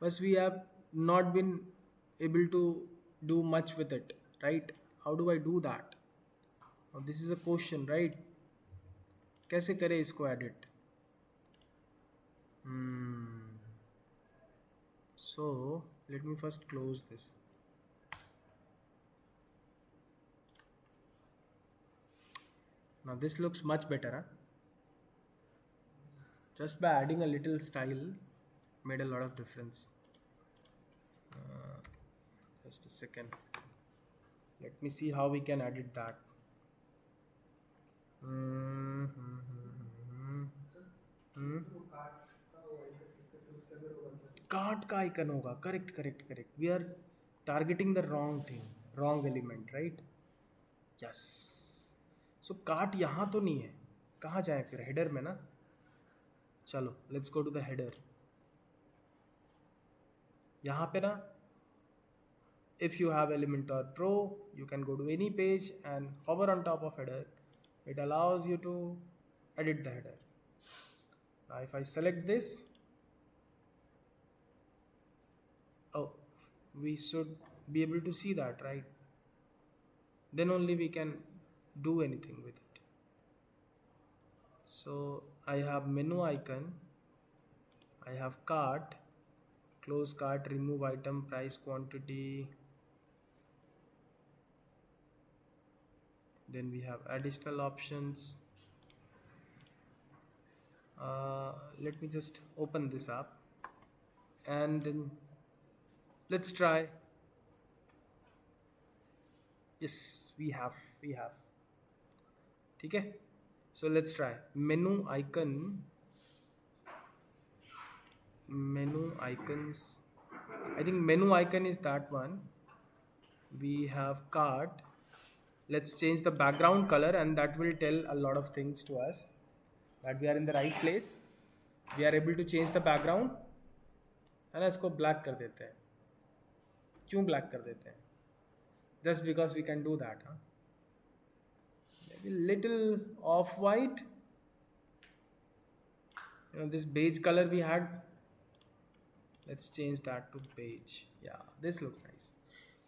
But we have not been able to do much with it, right? How do I do that? Now this is a question, right? कैसे करें इसको edit? So let me first close this. Now this looks much better, huh? Just by adding a little style made a lot of difference. Just a second. Let me see how we can edit that. Cart का icon होगा. Correct. We are targeting the wrong thing, wrong element, right? Yes. So cart यहाँ तो नहीं है, कहाँ जाए फिर? Header में ना. चलो let's go to the header. यहाँ पे ना, if you have Elementor Pro, you can go to any page and hover on top of header. It allows you to edit the header. Now if I select this, oh, we should be able to see that, right? Then only we can do anything with it. So I have menu icon, I have cart, close cart, remove item, price, quantity. Then we have additional options. Let me just open this up and then let's try. Yes, we have. ठीक है. So let's try menu icons. I think menu icon is that one. We have cart. Let's change the background color and that will tell a lot of things to us that we are in the right place. We are able to change the background. है ना, इसको black कर देते हैं. क्यों black कर देते हैं? Just because we can do that, huh? Maybe little off-white. You know, this beige color we had. Let's change that to beige. Yeah, this looks nice.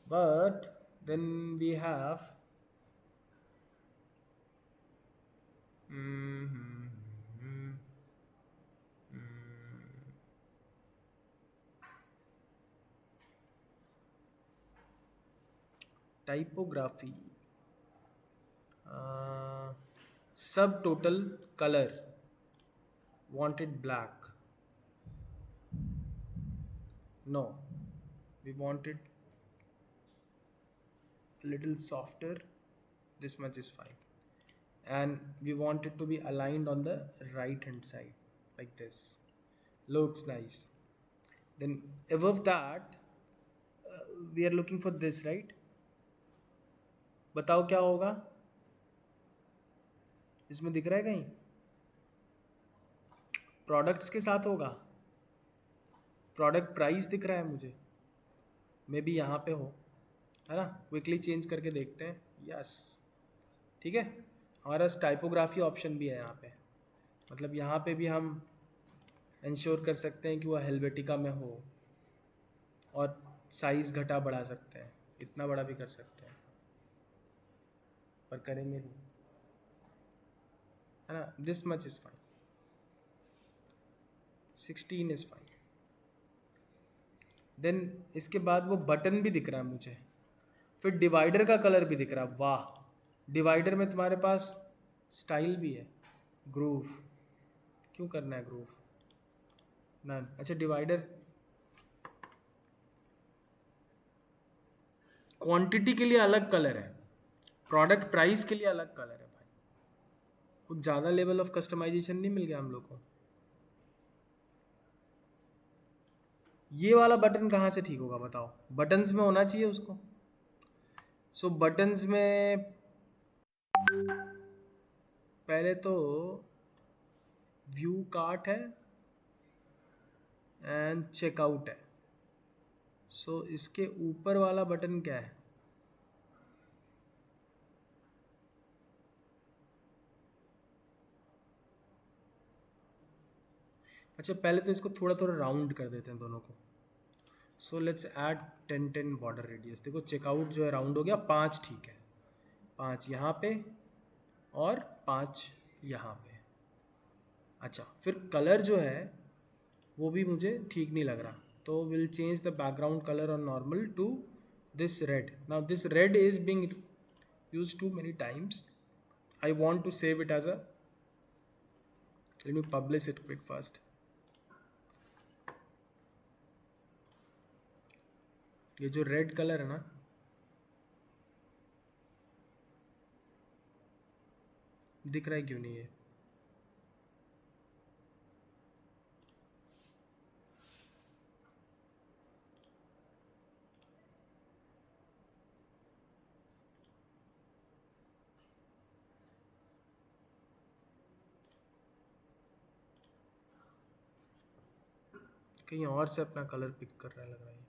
But then we have typography. Subtotal color, wanted black. No, we want it a little softer. This much is fine. And we want it to be aligned on the right hand side like this. Looks nice. Then above that we are looking for this, right? बताओ क्या होगा इसमें? दिख रहा है कहीं? Products के साथ होगा. प्रोडक्ट प्राइस दिख रहा है मुझे, मे बी यहाँ पे हो, है ना. क्विकली चेंज करके देखते हैं. यस, ठीक है. हमारा टाइपोग्राफी ऑप्शन भी है यहाँ पे, मतलब यहाँ पे भी हम इंश्योर कर सकते हैं कि वो हेल्वेटिका में हो और साइज़ घटा बढ़ा सकते हैं, इतना बड़ा भी कर सकते हैं, पर करेंगे नहीं, है ना. This much is fine, 16 is fine. Then इसके बाद वो बटन भी दिख रहा है मुझे, फिर डिवाइडर का कलर भी दिख रहा है. वाह, डिवाइडर में तुम्हारे पास स्टाइल भी है. ग्रूव क्यों करना है ग्रूव? ना, अच्छा डिवाइडर क्वांटिटी के लिए अलग कलर है, प्रोडक्ट प्राइस के लिए अलग कलर है. भाई कुछ ज़्यादा लेवल ऑफ कस्टमाइजेशन नहीं मिल गया हम लोग को? ये वाला बटन कहाँ से ठीक होगा बताओ? बटन्स में होना चाहिए उसको. सो बटन्स में पहले तो व्यू कार्ट है एंड चेकआउट है. सो इसके ऊपर वाला बटन क्या है? अच्छा पहले तो इसको थोड़ा थोड़ा राउंड कर देते हैं दोनों को. So let's add 10 border radius. देखो चेकआउट जो है राउंड हो गया, 5 ठीक है, 5 यहाँ पे और 5 यहाँ पे. अच्छा फिर कलर जो है वो भी मुझे ठीक नहीं लग रहा, तो will change the background colour on normal to this red. Now this red is being used too many times. I want to save it as a, let me publish it quick first. ये जो red colour है ना, दिख रहा है क्यों नहीं है? कहीं और से अपना कलर पिक कर रहा है लग रहा है।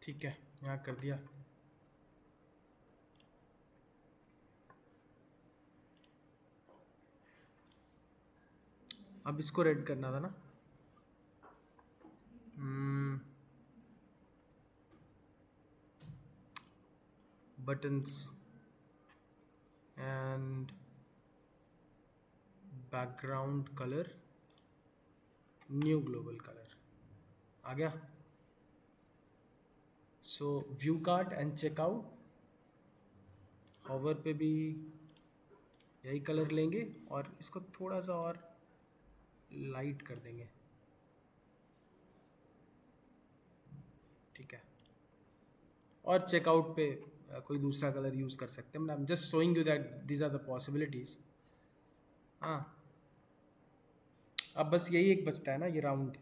ठीक है, यहाँ कर दिया। अब इसको रेड करना था ना। Buttons and background colour new global colour आ गया। So view cart and checkout, hover पे भी यही कलर लेंगे और इसको थोड़ा सा और लाइट कर देंगे। ठीक है, और चेकआउट पे कोई दूसरा कलर यूज़ कर सकते हैं। I am just showing you that these are the possibilities. हाँ, अब बस यही एक बचता है ना, ये राउंड।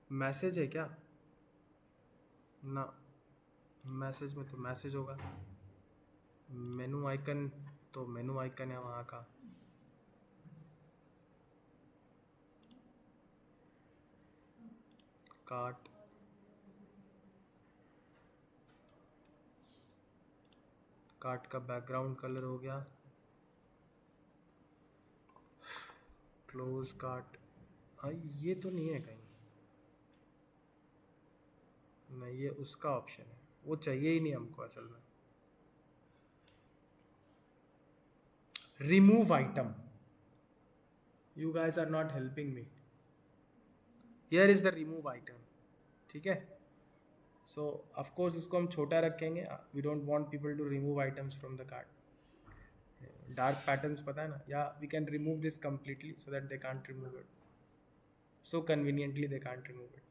मैसेज है क्या ना, मैसेज में तो मैसेज होगा। मेनू आइकन तो मेनू आइकन है वहाँ का। कार्ट, कार्ट का बैकग्राउंड कलर हो गया। क्लोज कार्ट, ये तो नहीं है कहीं, नहीं ये उसका ऑप्शन है, वो चाहिए ही नहीं हमको असल में। Remove item, you guys are not helping me. Here is the remove item. ठीक है, सो ऑफ कोर्स इसको हम छोटा रखेंगे। We don't want people to remove items from the cart. Dark patterns पता है ना, या we can remove this completely so that they can't remove it, so conveniently they can't remove it.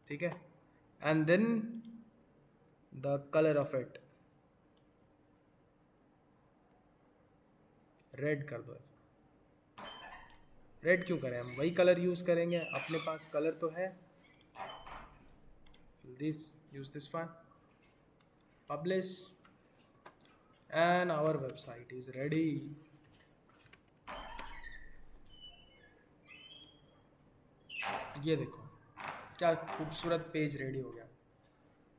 ठीक है, and then the color of it red कर दो। ऐसा red क्यों करें, हम वही कलर यूज करेंगे, अपने पास कलर तो है। This, use this one, publish, and our website is ready. ये देखो क्या खूबसूरत पेज रेडी हो गया।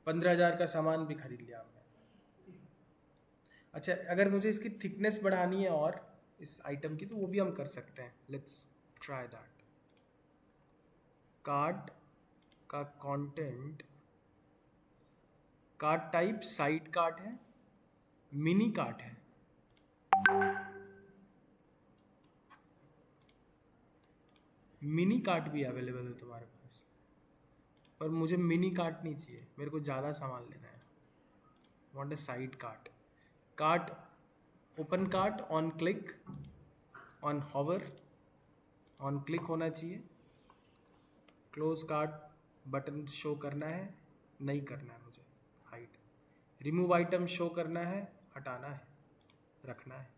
15,000 का सामान भी खरीद लिया हमने। अच्छा, अगर मुझे इसकी थिकनेस बढ़ानी है और इस आइटम की, तो वो भी हम कर सकते हैं। Let's try that. कार्ट का content, cart type side cart है, मिनी कार्ट है। मिनी कार्ट भी अवेलेबल है तुम्हारे पास, पर मुझे मिनी कार्ट नहीं चाहिए, मेरे को ज़्यादा सामान लेना है। Want a side cart. Cart, open cart on click, on hover, on click होना चाहिए। क्लोज कार्ट बटन शो करना है, नहीं करना है मुझे, हाइड। रिमूव आइटम शो करना है, हटाना है, रखना है।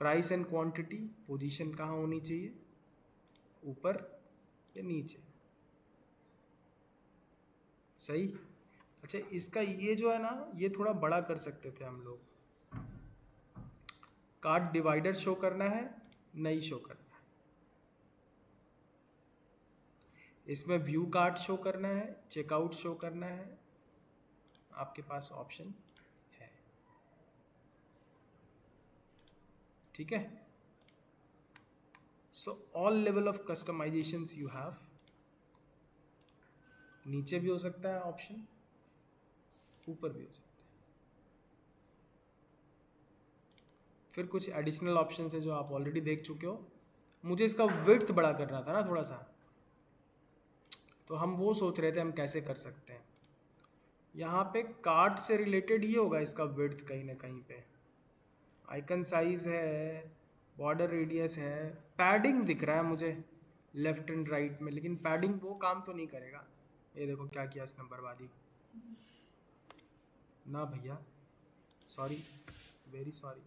प्राइस एंड क्वांटिटी, पोजीशन कहाँ होनी चाहिए, ऊपर या नीचे, सही। अच्छा, इसका ये जो है ना, ये थोड़ा बड़ा कर सकते थे हम लोग। कार्ट डिवाइडर शो करना है, नहीं शो करना है। इसमें व्यू कार्ट शो करना है, चेकआउट शो करना है, आपके पास ऑप्शन है। ठीक है, so all level of customisations you have. नीचे भी हो सकता है ऑप्शन, ऊपर भी हो सकता है। फिर कुछ एडिशनल ऑप्शन है जो आप ऑलरेडी देख चुके हो। मुझे इसका विड्थ बड़ा करना था ना थोड़ा सा, तो हम वो सोच रहे थे हम कैसे कर सकते हैं। यहाँ पे कार्ट से रिलेटेड ही होगा इसका विड्थ कहीं ना कहीं पे। आइकन साइज है बॉर्डर रेडियस है, पैडिंग दिख रहा है मुझे लेफ्ट एंड राइट में, लेकिन पैडिंग वो काम तो नहीं करेगा। ये देखो क्या किया इसने, बर्बादी। ना भैया, सॉरी, वेरी सॉरी।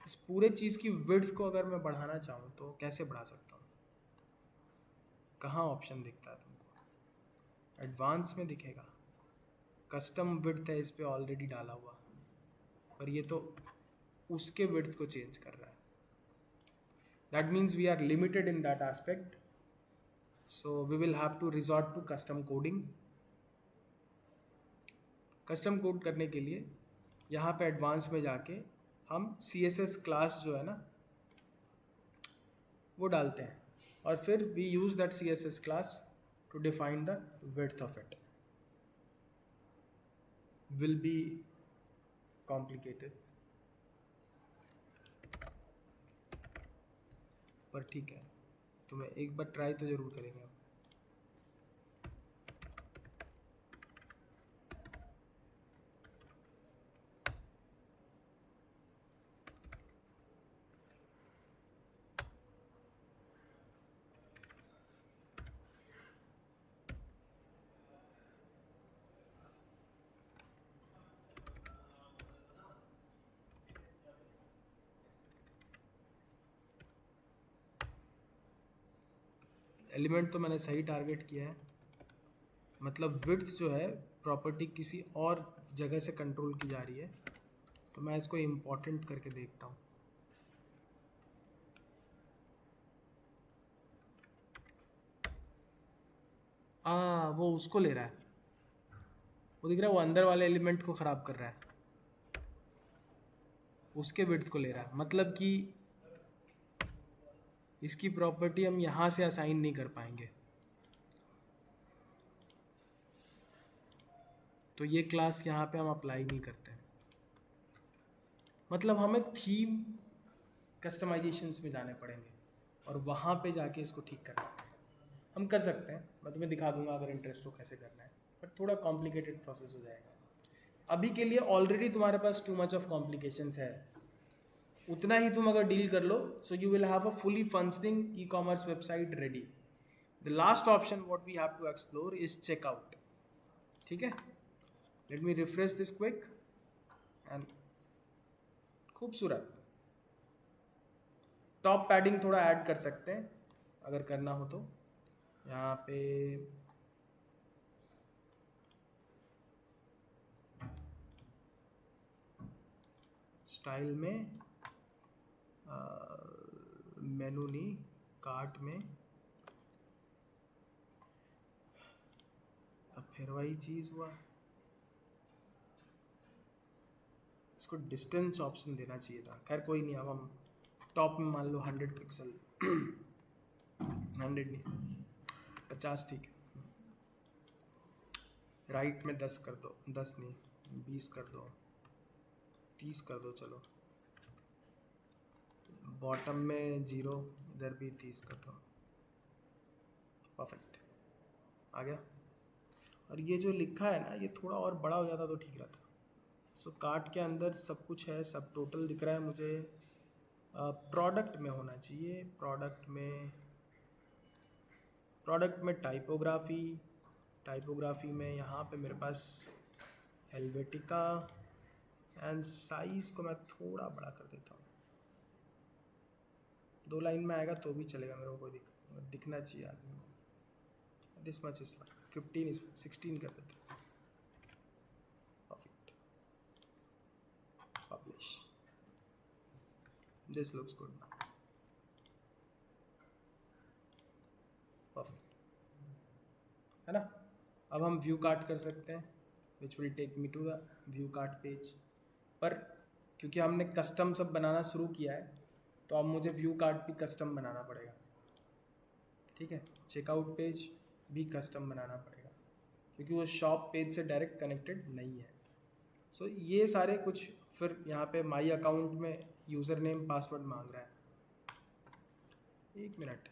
इस पूरे चीज़ की विड्थ को अगर मैं बढ़ाना चाहूँ तो कैसे बढ़ा सकता हूँ? कहाँ ऑप्शन दिखता है तुमको? एडवांस में दिखेगा, कस्टम विड्थ है इस पे ऑलरेडी डाला हुआ, पर ये तो उसके विड्थ को चेंज कर रहा है। That means we are limited in that aspect, so we will have to resort to custom coding. Custom code करने के लिए यहाँ पे एडवांस में जाके हम CSS क्लास जो है ना वो डालते हैं, और फिर we use that CSS class to define the width of it. Will be complicated, पर ठीक है, तुम्हें एक बार ट्राई तो जरूर करेंगे हम। एलिमेंट तो मैंने सही टारगेट किया है, मतलब विड्थ जो है प्रॉपर्टी किसी और जगह से कंट्रोल की जा रही है, तो मैं इसको इम्पोर्टेंट करके देखता हूँ। वो उसको ले रहा है, वो दिख रहा है, वो अंदर वाले एलिमेंट को ख़राब कर रहा है, उसके विड्थ को ले रहा है, मतलब कि इसकी प्रॉपर्टी हम यहाँ से असाइन नहीं कर पाएंगे। तो ये क्लास यहाँ पे हम अप्लाई नहीं करते हैं, मतलब हमें थीम कस्टमाइजेशंस में जाने पड़ेंगे और वहाँ पे जाके इसको ठीक करना पड़ेगा। हम कर सकते हैं, मैं तुम्हें दिखा दूंगा अगर इंटरेस्ट हो कैसे करना है, बट थोड़ा कॉम्प्लिकेटेड प्रोसेस हो जाएगा। अभी के लिए ऑलरेडी तुम्हारे पास टू मच ऑफ कॉम्प्लिकेशंस है, उतना ही तुम अगर डील कर लो, so you will have a fully functioning e-commerce website ready. The last option what we have to explore is checkout. ठीक है, let me refresh this quick and खूबसूरत। टॉप पैडिंग थोड़ा ऐड कर सकते हैं अगर करना हो तो, यहाँ पे स्टाइल में मेनू नहीं, कार्ट में, अब फिर वही चीज़ हुआ, इसको डिस्टेंस ऑप्शन देना चाहिए था। खैर कोई नहीं, अब हम टॉप में मान लो 100 पिक्सल 100 नहीं 50, ठीक है। राइट में 10 कर दो, 10 नहीं 20 कर दो, 30 कर दो, चलो। बॉटम में 0, इधर भी 30 कर दो, परफेक्ट, आ गया। और ये जो लिखा है ना, ये थोड़ा और बड़ा हो जाता तो ठीक रहता। सो कार्ट के अंदर सब कुछ है, सब टोटल दिख रहा है मुझे। प्रोडक्ट में होना चाहिए, प्रोडक्ट में टाइपोग्राफी में यहाँ पे मेरे पास हेलवेटिका, एंड साइज़ को मैं थोड़ा बड़ा कर देता हूँ, 2 लाइन में आएगा तो भी चलेगा, मेरे को कोई दिक्कत नहीं, दिखना चाहिए आदमी को। दिस मच इज 15 इज 16 कर देते हैं, perfect, publish, this looks good now, perfect है ना। अब हम व्यू कार्ट कर सकते हैं, which will take me to the view cart page, पर क्योंकि हमने कस्टम सब बनाना शुरू किया है, तो अब मुझे व्यू कार्ट भी कस्टम बनाना पड़ेगा। ठीक है, चेकआउट पेज भी कस्टम बनाना पड़ेगा, क्योंकि वो शॉप पेज से डायरेक्ट कनेक्टेड नहीं है। सो ये सारे कुछ, फिर यहाँ पे माई अकाउंट में यूज़र नेम पासवर्ड मांग रहा है, 1 minute,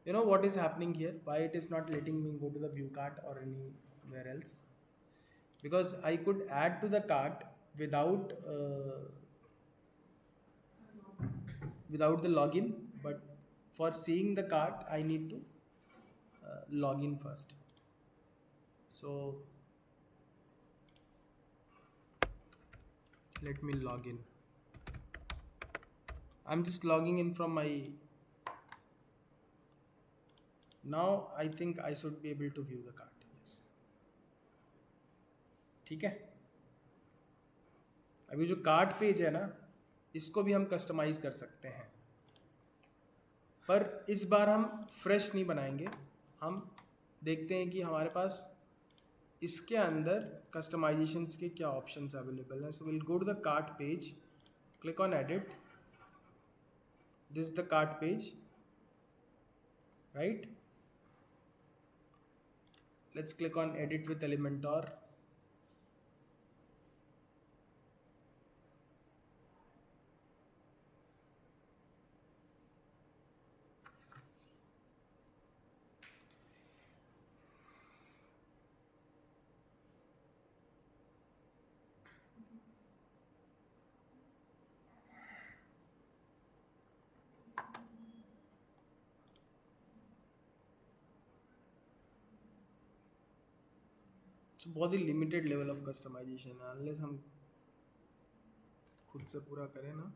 You know what is happening here? Why it is not letting me go to the view cart or anywhere else? Because I could add to the cart without without the login, but for seeing the cart I need to log in first. So let me log in. I'm just logging in from my. Now I think I should be able to view the cart. Yes. ठीक है. अभी जो cart page है ना, इसको भी हम customise कर सकते हैं, पर इस बार हम फ्रेश नहीं बनाएंगे. हम देखते हैं कि हमारे पास इसके अंदर कस्टमाइजेशंस के क्या ऑप्शंस अवेलेबल हैं. So will go to the cart page, click on edit. This is the cart page, right. Let's click on edit with Elementor. तो बहुत ही लिमिटेड लेवल ऑफ कस्टमाइजेशन है, अनलेस हम खुद से पूरा करें ना.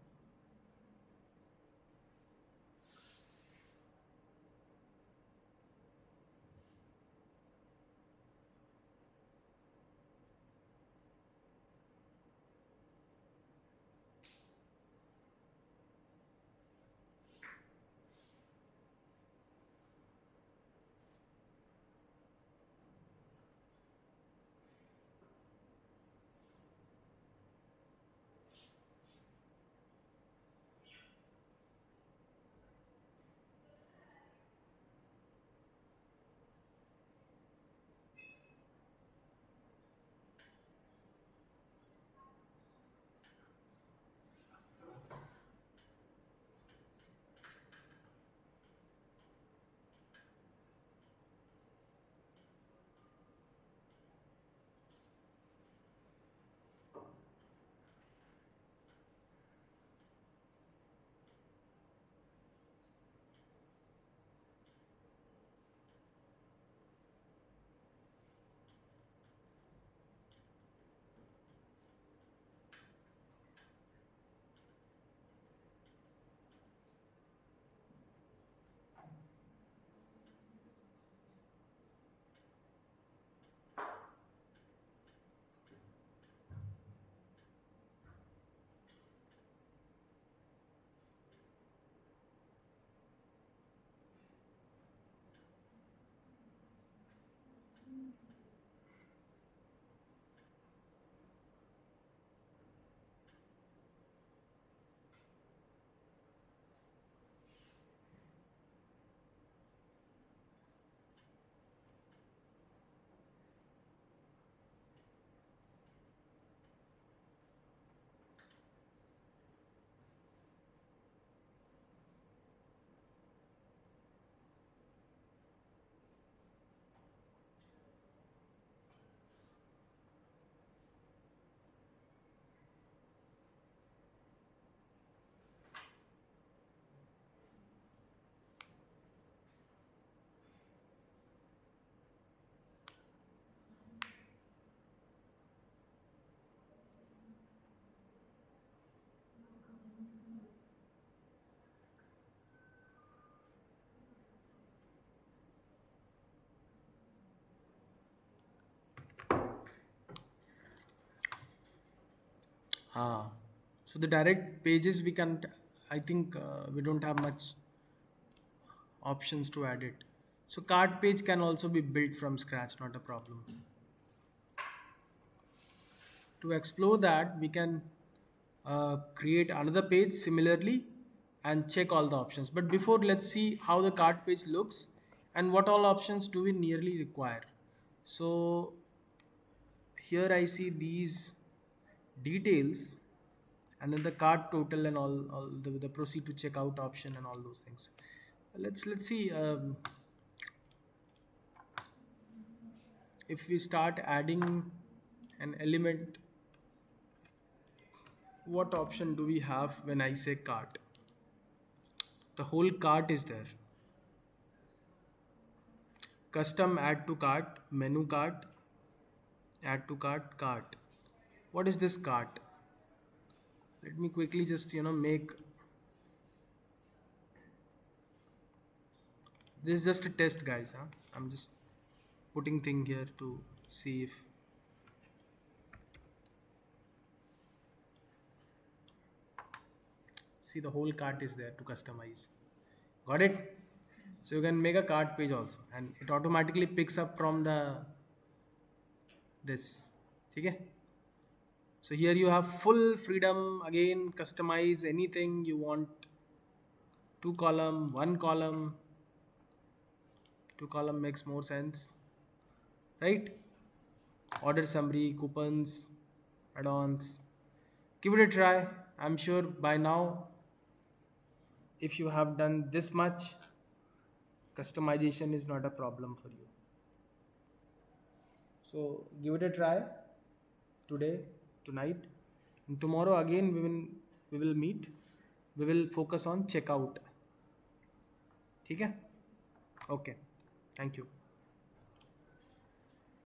हाँ. So the direct pages we can, I think we don't have much options to add it. So cart page can also be built from scratch, not a problem. To explore that, we can create another page similarly and check all the options. But before, let's see how the cart page looks and what all options do we nearly require. So here I see these details and then the cart total and all the proceed to checkout option and all those things. let's see, if we start adding an element, what option do we have when I say cart? The whole cart is there. Custom add to cart, menu cart, add to cart, cart. What is this cart? Let me quickly just make this is just a test, guys. I'm just putting thing here to see if see the whole cart is there to customize. Got it? So you can make a cart page also, and it automatically picks up from the this. Okay? So here you have full freedom, again customize anything you want. 2 column, 1 column. 2 column makes more sense, right? Order summary, coupons, add-ons. Give it a try. I'm sure by now, if you have done this much, customization is not a problem for you. So give it a try today, tonight, and tomorrow again we will meet. We will focus on checkout. ठीक है? Okay. Thank you.